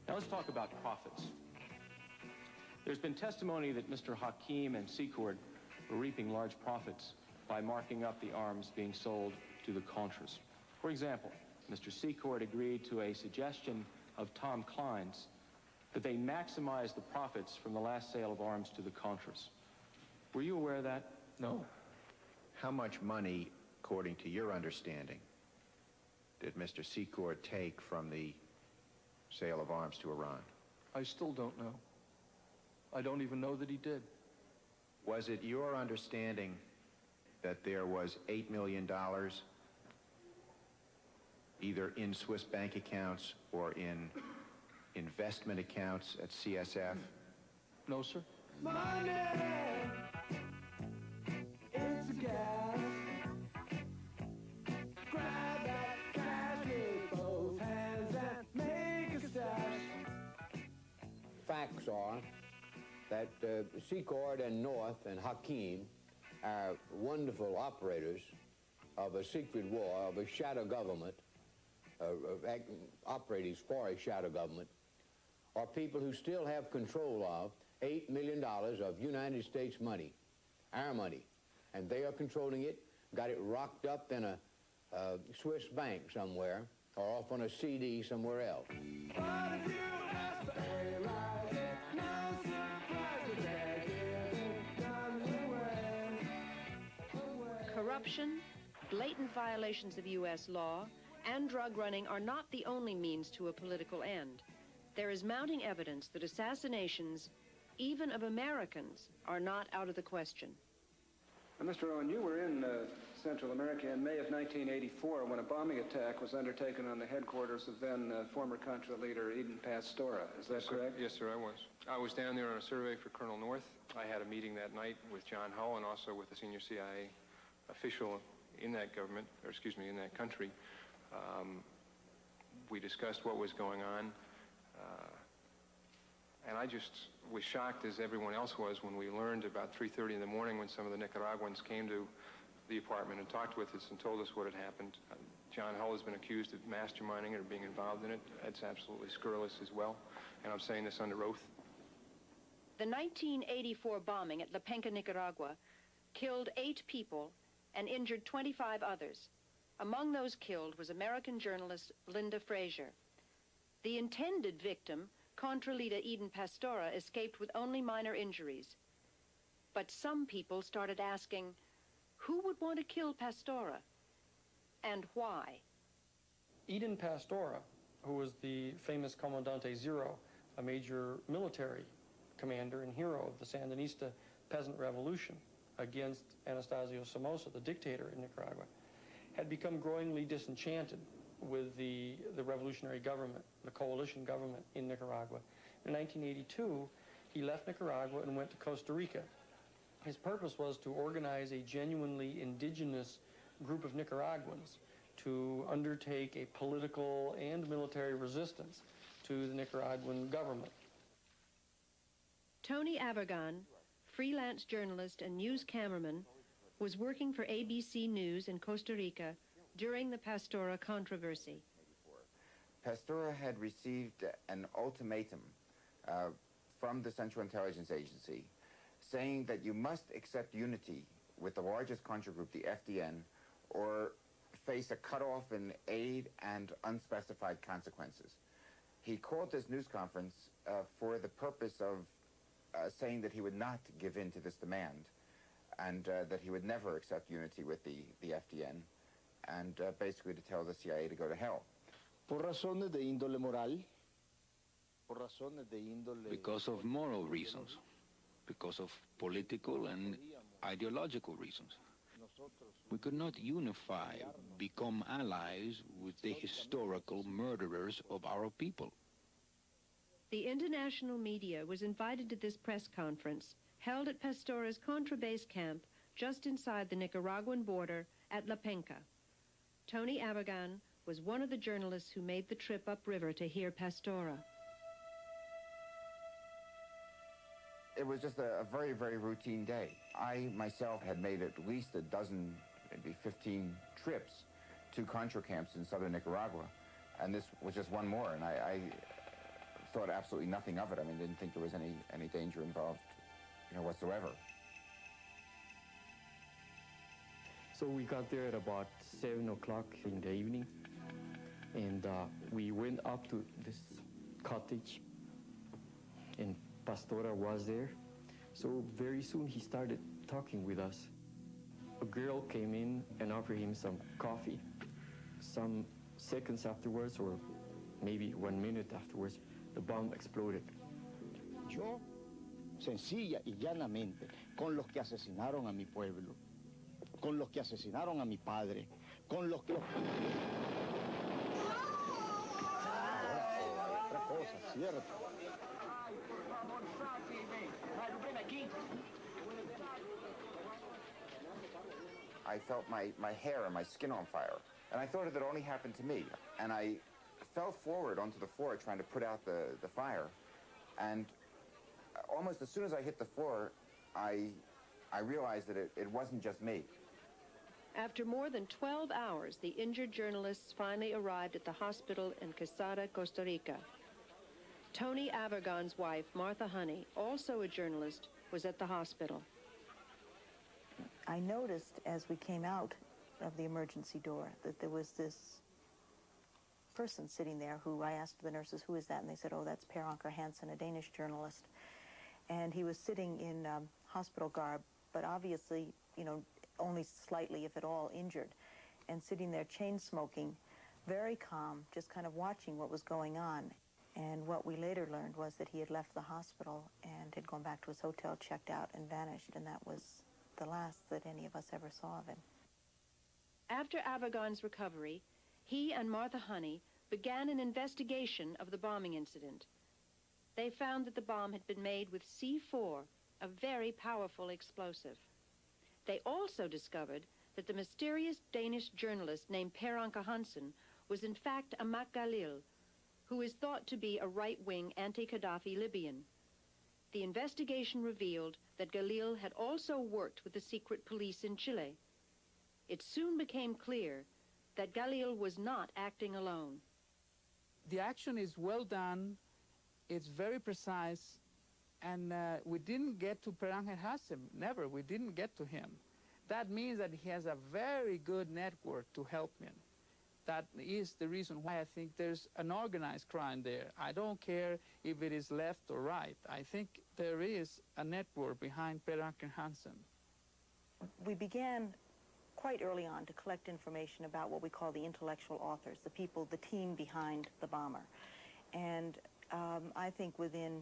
Now let's talk about profits. There's been testimony that Mr. Hakim and Secord were reaping large profits by marking up the arms being sold to the Contras. For example, Mr. Secord agreed to a suggestion of Tom Klein's that they maximize the profits from the last sale of arms to the Contras. Were you aware of that? No. How much money, according to your understanding, did Mr. Secord take from the sale of arms to Iran? I still don't know. I don't even know that he did. Was it your understanding that there was $8 million either in Swiss bank accounts or in investment accounts at CSF? No, sir. Money! It's a gas. Grab that cash with both hands and make a stash. Facts are that Secord and North and Hakim are wonderful operators of a secret war, of a shadow government operatives for a shadow government are people who still have control of $8 million of United States money, our money, and they are controlling it, got it rocked up in a Swiss bank somewhere, or off on a CD somewhere else. Corruption, blatant violations of U.S. law, and drug running are not the only means to a political end. There is mounting evidence that assassinations, even of Americans, are not out of the question. Mr. Owen, you were in Central America in May of 1984 when a bombing attack was undertaken on the headquarters of then former Contra leader Eden Pastora. Is that correct? Yes, sir, I was. I was down there on a survey for Colonel North. I had a meeting that night with John Hull and also with a senior CIA official in that government, or excuse me, in that country. We discussed what was going on. And I just was shocked, as everyone else was, when we learned about 3:30 in the morning when some of the Nicaraguans came to the apartment and talked with us and told us what had happened. John Hull has been accused of masterminding it or being involved in it. It's absolutely scurrilous as well, and I'm saying this under oath. The 1984 bombing at La Penca, Nicaragua, killed 8 people and injured 25 others. Among those killed was American journalist Linda Frazier. The intended victim, Contra leader Eden Pastora, escaped with only minor injuries. But some people started asking, who would want to kill Pastora, and why? Eden Pastora, who was the famous Comandante Zero, a major military commander and hero of the Sandinista peasant revolution against Anastasio Somoza, the dictator in Nicaragua, had become growingly disenchanted with the revolutionary government, the coalition government in Nicaragua. In 1982, he left Nicaragua and went to Costa Rica. His purpose was to organize a genuinely indigenous group of Nicaraguans to undertake a political and military resistance to the Nicaraguan government. Tony Abergan, freelance journalist and news cameraman, was working for ABC News in Costa Rica during the Pastora controversy. Pastora had received an ultimatum from the Central Intelligence Agency saying that you must accept unity with the largest Contra group, the FDN, or face a cutoff in aid and unspecified consequences. He called this news conference for the purpose of saying that he would not give in to this demand and that he would never accept unity with the FDN, and basically to tell the CIA to go to hell. Por razones de índole moral, because of moral reasons, because of political and ideological reasons. We could not unify, become allies with the historical murderers of our people. The international media was invited to this press conference held at Pastora's Contra base camp just inside the Nicaraguan border at La Penca. Tony Abergan was one of the journalists who made the trip upriver to hear Pastora. It was just a very, very routine day. I myself had made at least a dozen, maybe 15 trips to Contra camps in southern Nicaragua, and this was just one more, and I thought absolutely nothing of it. I mean, didn't think there was any danger involved, whatsoever. So we got there at about 7 o'clock in the evening, and we went up to this cottage, and Pastora was there. So very soon he started talking with us. A girl came in and offered him some coffee. Some seconds afterwards, or maybe 1 minute afterwards, the bomb exploded. Yo, sencilla y llanamente, con los que asesinaron a mi pueblo, con los que asesinaron a mi padre, con los que... Otra cosa, cierto. I felt my hair and my skin on fire, and I thought it had only happened to me. And I fell forward onto the floor trying to put out the fire, and almost as soon as I hit the floor, I realized that it wasn't just me. After more than 12 hours, the injured journalists finally arrived at the hospital in Quesada, Costa Rica. Tony Avergon's wife, Martha Honey, also a journalist, was at the hospital. I noticed as we came out of the emergency door that there was this person sitting there who I asked the nurses, who is that? And they said, oh, that's Per Anker Hansen, a Danish journalist. And he was sitting in hospital garb, but obviously, you know, only slightly, if at all, injured, and sitting there chain smoking, very calm, just kind of watching what was going on. And what we later learned was that he had left the hospital and had gone back to his hotel, checked out, and vanished, and that was the last that any of us ever saw of him. After Avergon's recovery, he and Martha Honey began an investigation of the bombing incident. They found that the bomb had been made with C4, a very powerful explosive. They also discovered that the mysterious Danish journalist named Per Anker Hansen was in fact Amak Galil, who is thought to be a right-wing anti-Gaddafi Libyan. The investigation revealed that Galil had also worked with the secret police in Chile. It soon became clear that Galil was not acting alone. The action is well done, it's very precise, and we didn't get to Per Anker Hansen, never, we didn't get to him. That means that he has a very good network to help him. That is the reason why I think there's an organized crime there. I don't care if it is left or right. I think there is a network behind Per Anker Hansen. We began quite early on to collect information about what we call the intellectual authors, the people, the team behind the bomber. And I think within,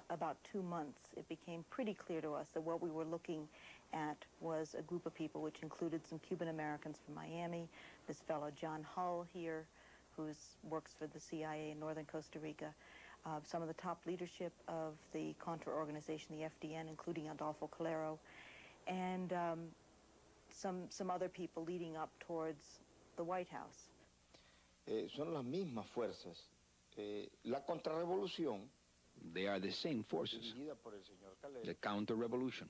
about 2 months, it became pretty clear to us that what we were looking at was a group of people which included some Cuban Americans from Miami, this fellow John Hull here, who works for the CIA in northern Costa Rica, some of the top leadership of the Contra organization, the FDN, including Adolfo Calero, and some other people leading up towards the White House. Son las mismas fuerzas. La contrarrevolución. They are the same forces. The counter-revolution,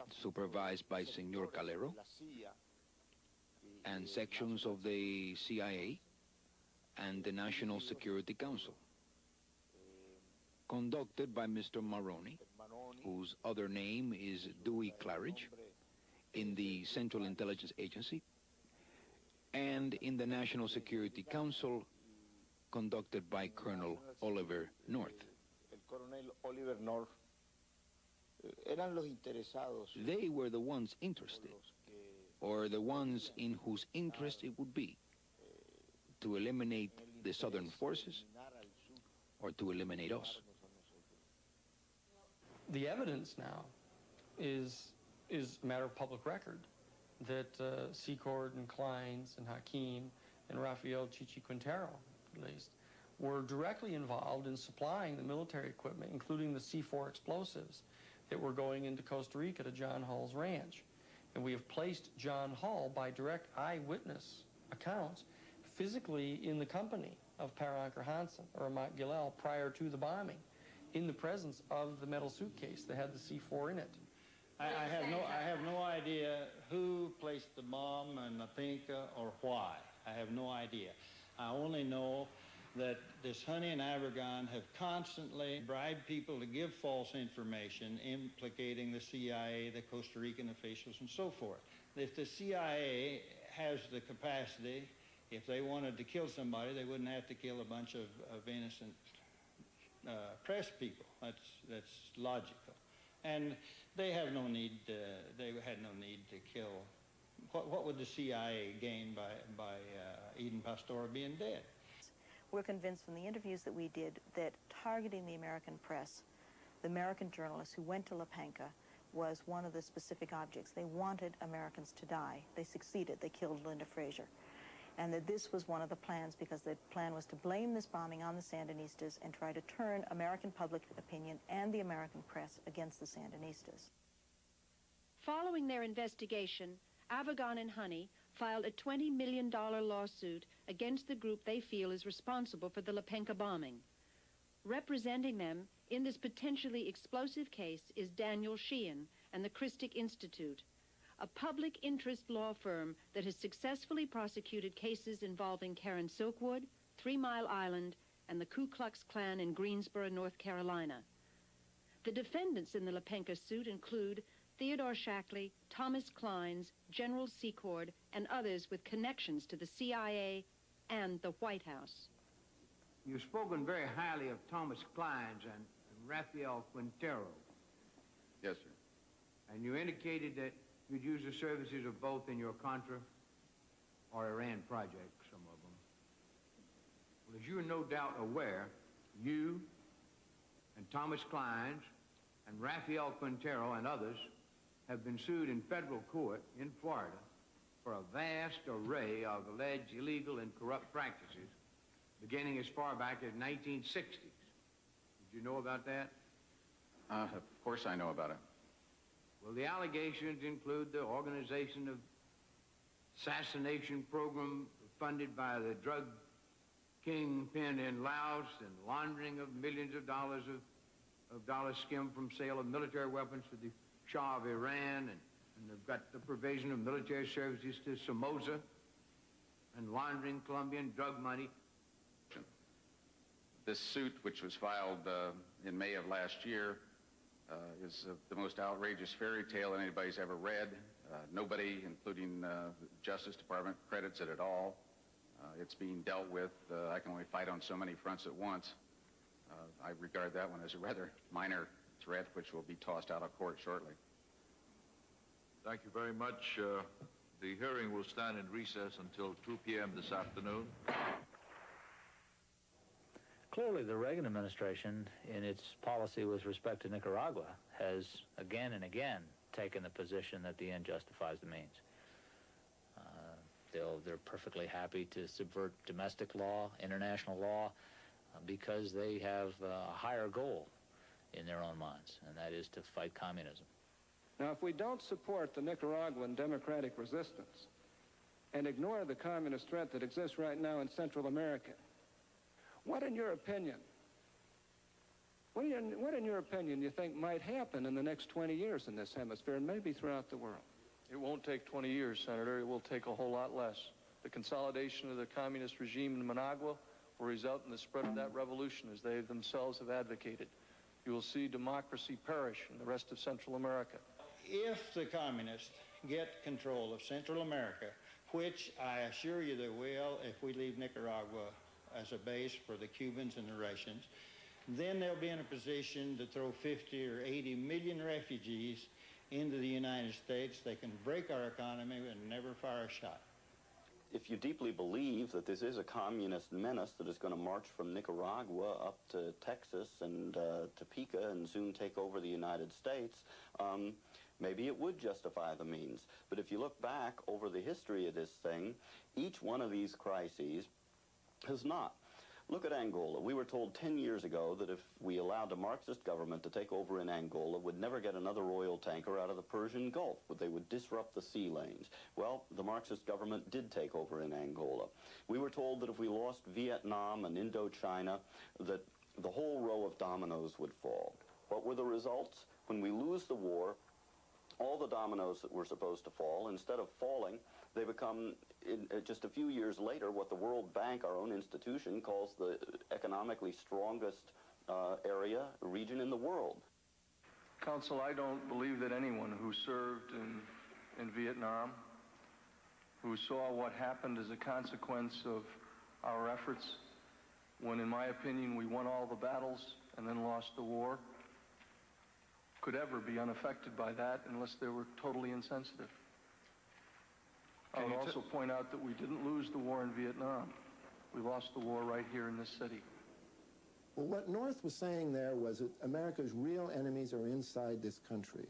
supervised by Senor Calero, and sections of the CIA and the National Security Council, conducted by Mr. Maroney, whose other name is Dewey Claridge, in the Central Intelligence Agency, and in the National Security Council, conducted by Colonel Oliver North. They were the ones interested, or the ones in whose interest it would be, to eliminate the Southern forces or to eliminate us. The evidence now is a matter of public record that Secord and Kleins and Hakim and Rafael Chichi Quintero, at least, were directly involved in supplying the military equipment, including the C4 explosives that were going into Costa Rica to John Hull's ranch. And we have placed John Hull, by direct eyewitness accounts, physically in the company of Per Anker Hansen or Amak Galil prior to the bombing, in the presence of the metal suitcase that had the C4 in it. I have no idea who placed the bomb in La Pinca or why. I have no idea. I only know that this Honey and Avergon have constantly bribed people to give false information implicating the CIA, the Costa Rican officials, and so forth. If the CIA has the capacity, if they wanted to kill somebody, they wouldn't have to kill a bunch of innocent press people. That's logical. And they have no need, they had no need to kill. What would the CIA gain by Eden Pastor being dead? We're convinced from the interviews that we did that targeting the American press, the American journalists who went to La Pinca, was one of the specific objects. They wanted Americans to die. They succeeded. They killed Linda Frazier. And that this was one of the plans, because the plan was to blame this bombing on the Sandinistas and try to turn American public opinion and the American press against the Sandinistas. Following their investigation, Avergon and Honey filed a $20 million lawsuit against the group they feel is responsible for the La Pinca bombing. Representing them in this potentially explosive case is Daniel Sheehan and the Christic Institute, a public interest law firm that has successfully prosecuted cases involving Karen Silkwood, 3 Mile Island, and the Ku Klux Klan in Greensboro, North Carolina. The defendants in the Lepenka suit include Theodore Shackley, Thomas Clines, General Secord, and others with connections to the CIA and the White House. You've spoken very highly of Thomas Clines and Rafael Quintero. Yes, sir. And you indicated that you'd use the services of both in your Contra or Iran project, some of them. Well, as you are no doubt aware, you and Thomas Clines and Rafael Quintero and others have been sued in federal court in Florida for a vast array of alleged illegal and corrupt practices beginning as far back as 1960s. Did you know about that? Of course I know about it. Well, the allegations include the organization of assassination program funded by the drug kingpin in Laos and laundering of millions of dollars skimmed from sale of military weapons to the Shah of Iran, and they've got the provision of military services to Somoza and laundering Colombian drug money. This suit, which was filed in May of last year, is the most outrageous fairy tale that anybody's ever read. Nobody, including the Justice Department, credits it at all. It's being dealt with. I can only fight on so many fronts at once. I regard that one as a rather minor threat, which will be tossed out of court shortly. Thank you very much. The hearing will stand in recess until 2 p.m. this afternoon. Clearly, the Reagan administration, in its policy with respect to Nicaragua, has again and again taken the position that the end justifies the means. They're perfectly happy to subvert domestic law, international law, because they have a higher goal in their own minds, and that is to fight communism. Now, if we don't support the Nicaraguan democratic resistance and ignore the communist threat that exists right now in Central America, what in your opinion you think might happen in the next 20 years in this hemisphere and maybe throughout the world? It won't take 20 years, Senator. It will take a whole lot less. The consolidation of the communist regime in Managua will result in the spread of that revolution as they themselves have advocated. You will see democracy perish in the rest of Central America. If the communists get control of Central America, which I assure you they will if we leave Nicaragua as a base for the Cubans and the Russians, then they'll be in a position to throw 50 or 80 million refugees into the United States. They can break our economy and never fire a shot. If you deeply believe that this is a communist menace that is going to march from Nicaragua up to Texas and Topeka and soon take over the United States, maybe it would justify the means. But if you look back over the history of this thing, each one of these crises has not. Look at Angola. We were told 10 years ago that if we allowed the Marxist government to take over in Angola, we'd never get another oil tanker out of the Persian Gulf. They would disrupt the sea lanes. Well, the Marxist government did take over in Angola. We were told that if we lost Vietnam and Indochina, that the whole row of dominoes would fall. What were the results? When we lose the war, all the dominoes that were supposed to fall, instead of falling, they become, just a few years later, what the World Bank, our own institution, calls the economically strongest region in the world. Counsel, I don't believe that anyone who served in Vietnam, who saw what happened as a consequence of our efforts, when, in my opinion, we won all the battles and then lost the war, could ever be unaffected by that unless they were totally insensitive. I would also point out that we didn't lose the war in Vietnam. We lost the war right here in this city. Well, what North was saying there was that America's real enemies are inside this country.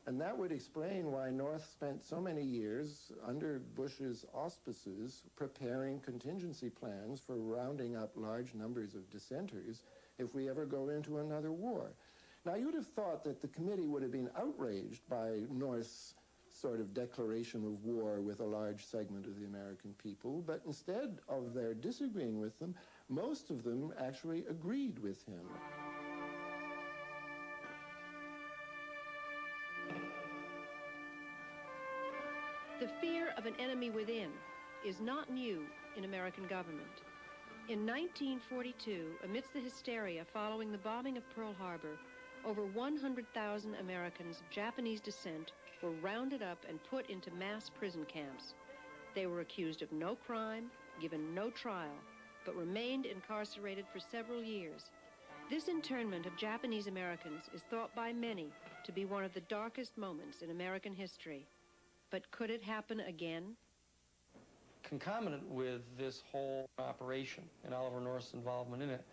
And that would explain why North spent so many years under Bush's auspices preparing contingency plans for rounding up large numbers of dissenters if we ever go into another war. Now, you'd have thought that the committee would have been outraged by North's sort of declaration of war with a large segment of the American people, but instead of their disagreeing with them, most of them actually agreed with him. The fear of an enemy within is not new in American government. In 1942, amidst the hysteria following the bombing of Pearl Harbor, over 100,000 Americans of Japanese descent were rounded up and put into mass prison camps. They were accused of no crime, given no trial, but remained incarcerated for several years. This internment of Japanese Americans is thought by many to be one of the darkest moments in American history. But could it happen again? Concomitant with this whole operation and Oliver North's involvement in it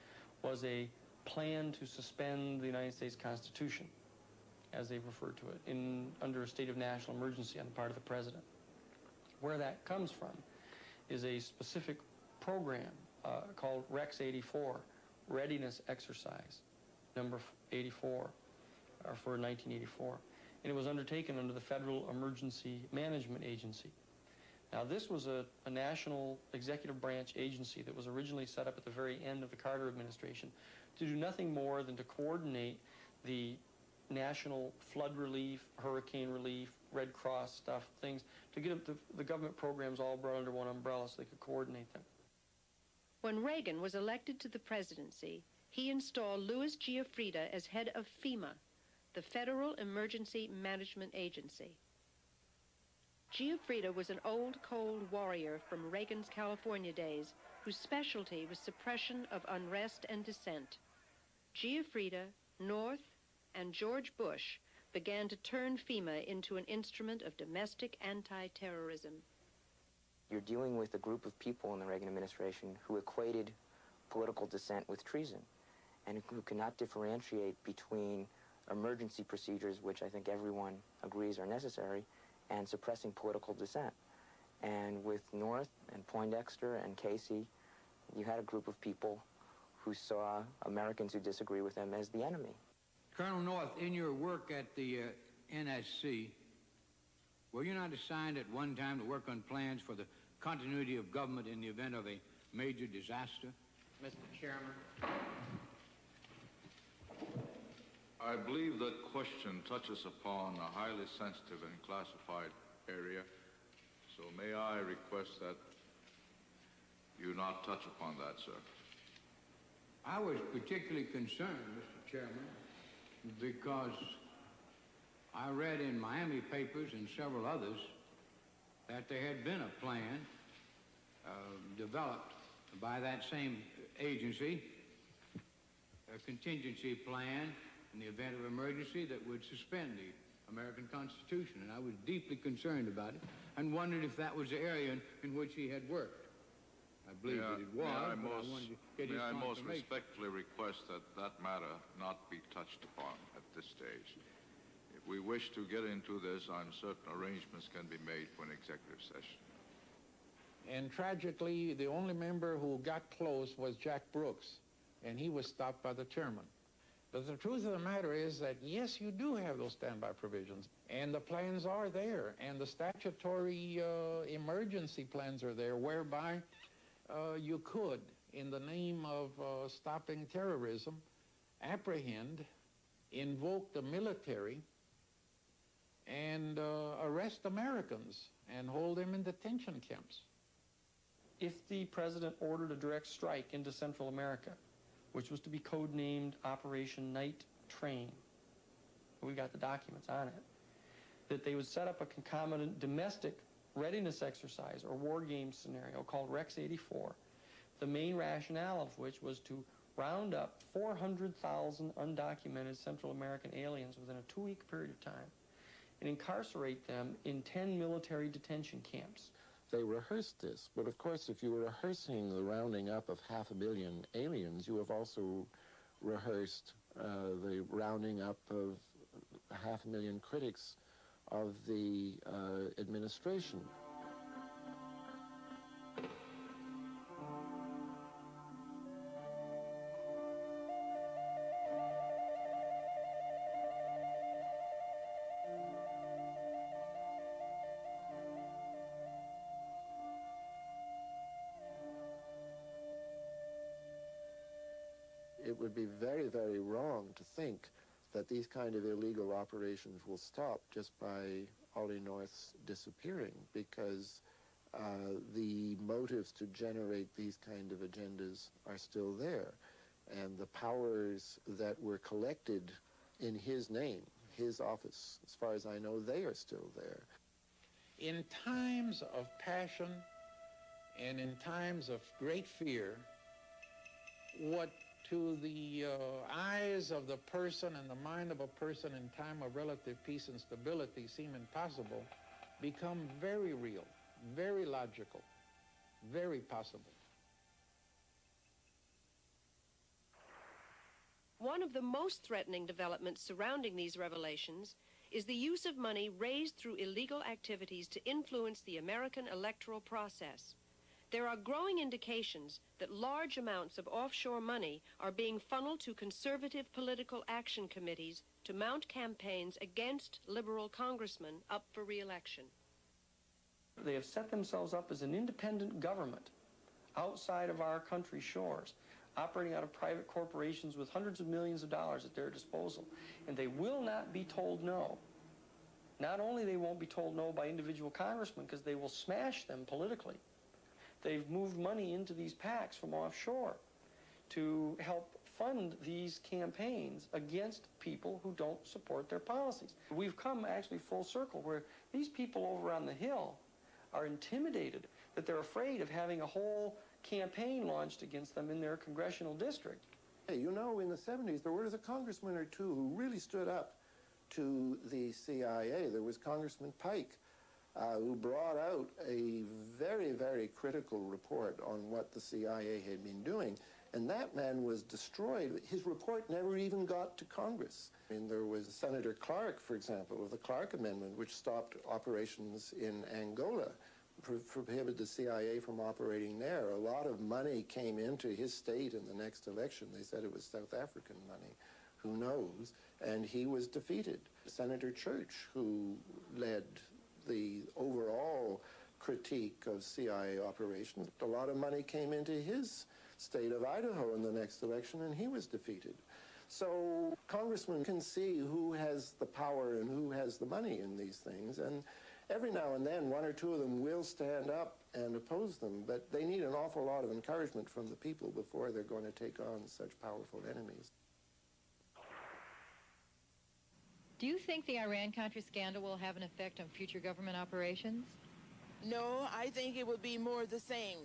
was a plan to suspend the United States Constitution, as they've referred to it, under a state of national emergency on the part of the president. Where that comes from is a specific program called Rex 84, Readiness Exercise, number 84, or for 1984. And it was undertaken under the Federal Emergency Management Agency. Now, this was a national executive branch agency that was originally set up at the very end of the Carter administration to do nothing more than to coordinate the national flood relief, hurricane relief, Red Cross stuff, things, to get the government programs all brought under one umbrella so they could coordinate them. When Reagan was elected to the presidency, he installed Louis Giuffrida as head of FEMA, the Federal Emergency Management Agency. Giuffrida was an old, cold warrior from Reagan's California days whose specialty was suppression of unrest and dissent. Giuffrida, North, and George Bush began to turn FEMA into an instrument of domestic anti-terrorism. You're dealing with a group of people in the Reagan administration who equated political dissent with treason and who cannot differentiate between emergency procedures, which I think everyone agrees are necessary, and suppressing political dissent. And with North and Poindexter and Casey, you had a group of people who saw Americans who disagree with them as the enemy. Colonel North, in your work at the NSC, were you not assigned at one time to work on plans for the continuity of government in the event of a major disaster? Mr. Chairman. I believe that question touches upon a highly sensitive and classified area, so may I request that you not touch upon that, sir. I was particularly concerned, Mr. Chairman, because I read in Miami papers and several others that there had been a plan developed by that same agency, a contingency plan in the event of emergency that would suspend the American Constitution. And I was deeply concerned about it and wondered if that was the area in which he had worked. I believe that it was, but I wanted to get his confirmation. May I most respectfully request that that matter not be touched upon at this stage. If we wish to get into this, I'm certain arrangements can be made for an executive session. And tragically, the only member who got close was Jack Brooks, and he was stopped by the chairman. But the truth of the matter is that, yes, you do have those standby provisions, and the plans are there, and the statutory emergency plans are there, whereby you could, in the name of stopping terrorism, apprehend, invoke the military, and arrest Americans and hold them in detention camps. If the president ordered a direct strike into Central America, which was to be codenamed Operation Night Train, we got the documents on it, that they would set up a concomitant domestic readiness exercise or war game scenario called Rex 84, the main rationale of which was to round up 400,000 undocumented Central American aliens within a 2-week period of time and incarcerate them in 10 military detention camps. They rehearsed this, but of course if you were rehearsing the rounding up of 500,000 aliens, you have also rehearsed the rounding up of 500,000 critics of the administration. It would be very, very wrong to think that these kind of illegal operations will stop just by Ollie North's disappearing, because the motives to generate these kind of agendas are still there. And the powers that were collected in his name, his office, as far as I know, they are still there. In times of passion and in times of great fear, what to the eyes of the person and the mind of a person in time of relative peace and stability seem impossible, become very real, very logical, very possible. One of the most threatening developments surrounding these revelations is the use of money raised through illegal activities to influence the American electoral process. There are growing indications that large amounts of offshore money are being funneled to conservative political action committees to mount campaigns against liberal congressmen up for re-election. They have set themselves up as an independent government outside of our country's shores, operating out of private corporations with hundreds of millions of dollars at their disposal. And they will not be told no. Not only they won't be told no by individual congressmen, because they will smash them politically. They've moved money into these PACs from offshore to help fund these campaigns against people who don't support their policies. We've come actually full circle, where these people over on the Hill are intimidated, that they're afraid of having a whole campaign launched against them in their congressional district. Hey, you know, in the 70s, there was a congressman or two who really stood up to the CIA. There was Congressman Pike, who brought out a very, very critical report on what the CIA had been doing. And that man was destroyed. His report never even got to Congress. I mean, there was Senator Clark, for example, of the Clark Amendment, which stopped operations in Angola, prohibited the CIA from operating there. A lot of money came into his state in the next election. They said it was South African money. Who knows? And he was defeated. Senator Church, who led the overall critique of CIA operations, a lot of money came into his state of Idaho in the next election, and he was defeated. So congressmen can see who has the power and who has the money in these things, and every now and then one or two of them will stand up and oppose them, but they need an awful lot of encouragement from the people before they're going to take on such powerful enemies. Do you think the Iran-Contra scandal will have an effect on future government operations? No, I think it will be more the same.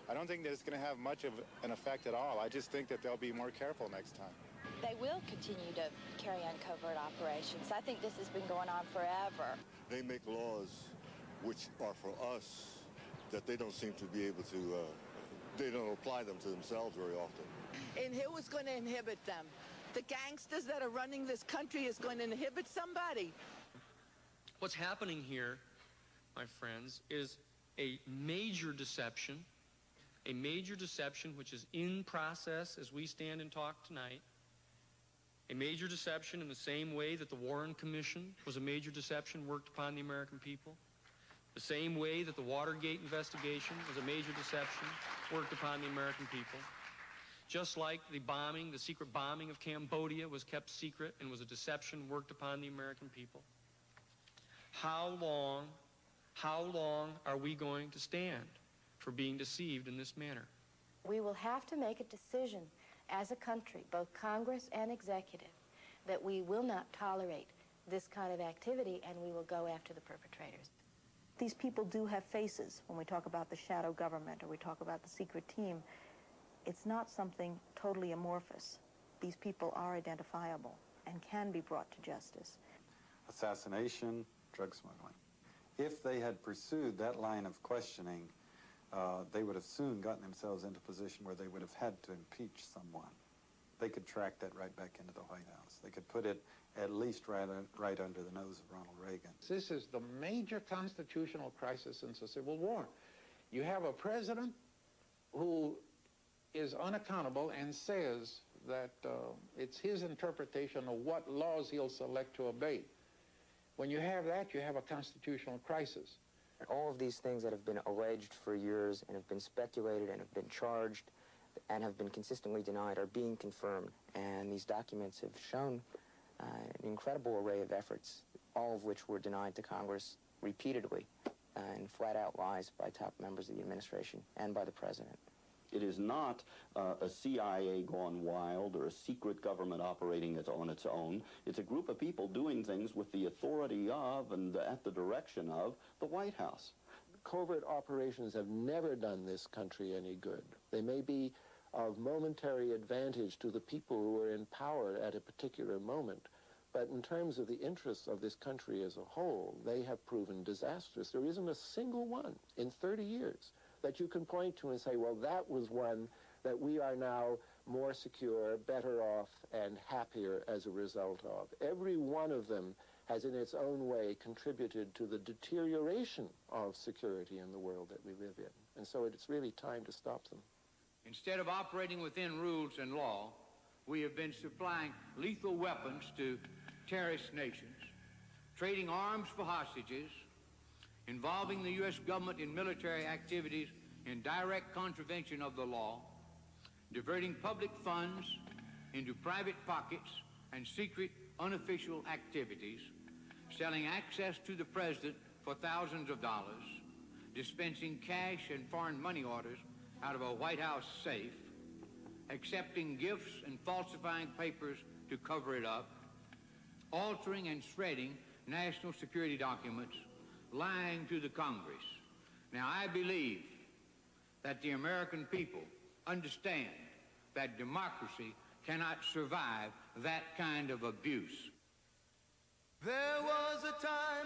I don't think that it's going to have much of an effect at all. I just think that they'll be more careful next time. They will continue to carry on covert operations. I think this has been going on forever. They make laws which are for us that they don't seem to be able to, they don't apply them to themselves very often. And who is going to inhibit them? The gangsters that are running this country is going to inhibit somebody. What's happening here, my friends, is a major deception which is in process as we stand and talk tonight, a major deception in the same way that the Warren Commission was a major deception worked upon the American people, the same way that the Watergate investigation was a major deception worked upon the American people. Just like the bombing, the secret bombing of Cambodia was kept secret and was a deception worked upon the American people. How long are we going to stand for being deceived in this manner? We will have to make a decision as a country, both Congress and executive, that we will not tolerate this kind of activity and we will go after the perpetrators. These people do have faces when we talk about the shadow government or we talk about the secret team. It's not something totally amorphous. These people are identifiable and can be brought to justice. Assassination, drug smuggling. If they had pursued that line of questioning, they would have soon gotten themselves into a position where they would have had to impeach someone. They could track that right back into the White House. They could put it at least right under the nose of Ronald Reagan. This is the major constitutional crisis since the Civil War. You have a president who is unaccountable and says that it's his interpretation of what laws he'll select to obey. When you have that, you have a constitutional crisis. All of these things that have been alleged for years and have been speculated and have been charged and have been consistently denied are being confirmed. And these documents have shown an incredible array of efforts, all of which were denied to Congress repeatedly and flat-out lies by top members of the administration and by the president. It is not a CIA gone wild or a secret government operating on its own. It's a group of people doing things with the authority of and at the direction of the White House. Covert operations have never done this country any good. They may be of momentary advantage to the people who are in power at a particular moment, but in terms of the interests of this country as a whole, they have proven disastrous. There isn't a single one in 30 years that you can point to and say, well, that was one that we are now more secure, better off, and happier as a result of. Every one of them has in its own way contributed to the deterioration of security in the world that we live in. And so it's really time to stop them. Instead of operating within rules and law, we have been supplying lethal weapons to terrorist nations, trading arms for hostages, involving the U.S. government in military activities in direct contravention of the law, diverting public funds into private pockets and secret unofficial activities, selling access to the president for thousands of dollars, dispensing cash and foreign money orders out of a White House safe, accepting gifts and falsifying papers to cover it up, altering and shredding national security documents, lying to the Congress. Now, I believe that the American people understand that democracy cannot survive that kind of abuse. There was a time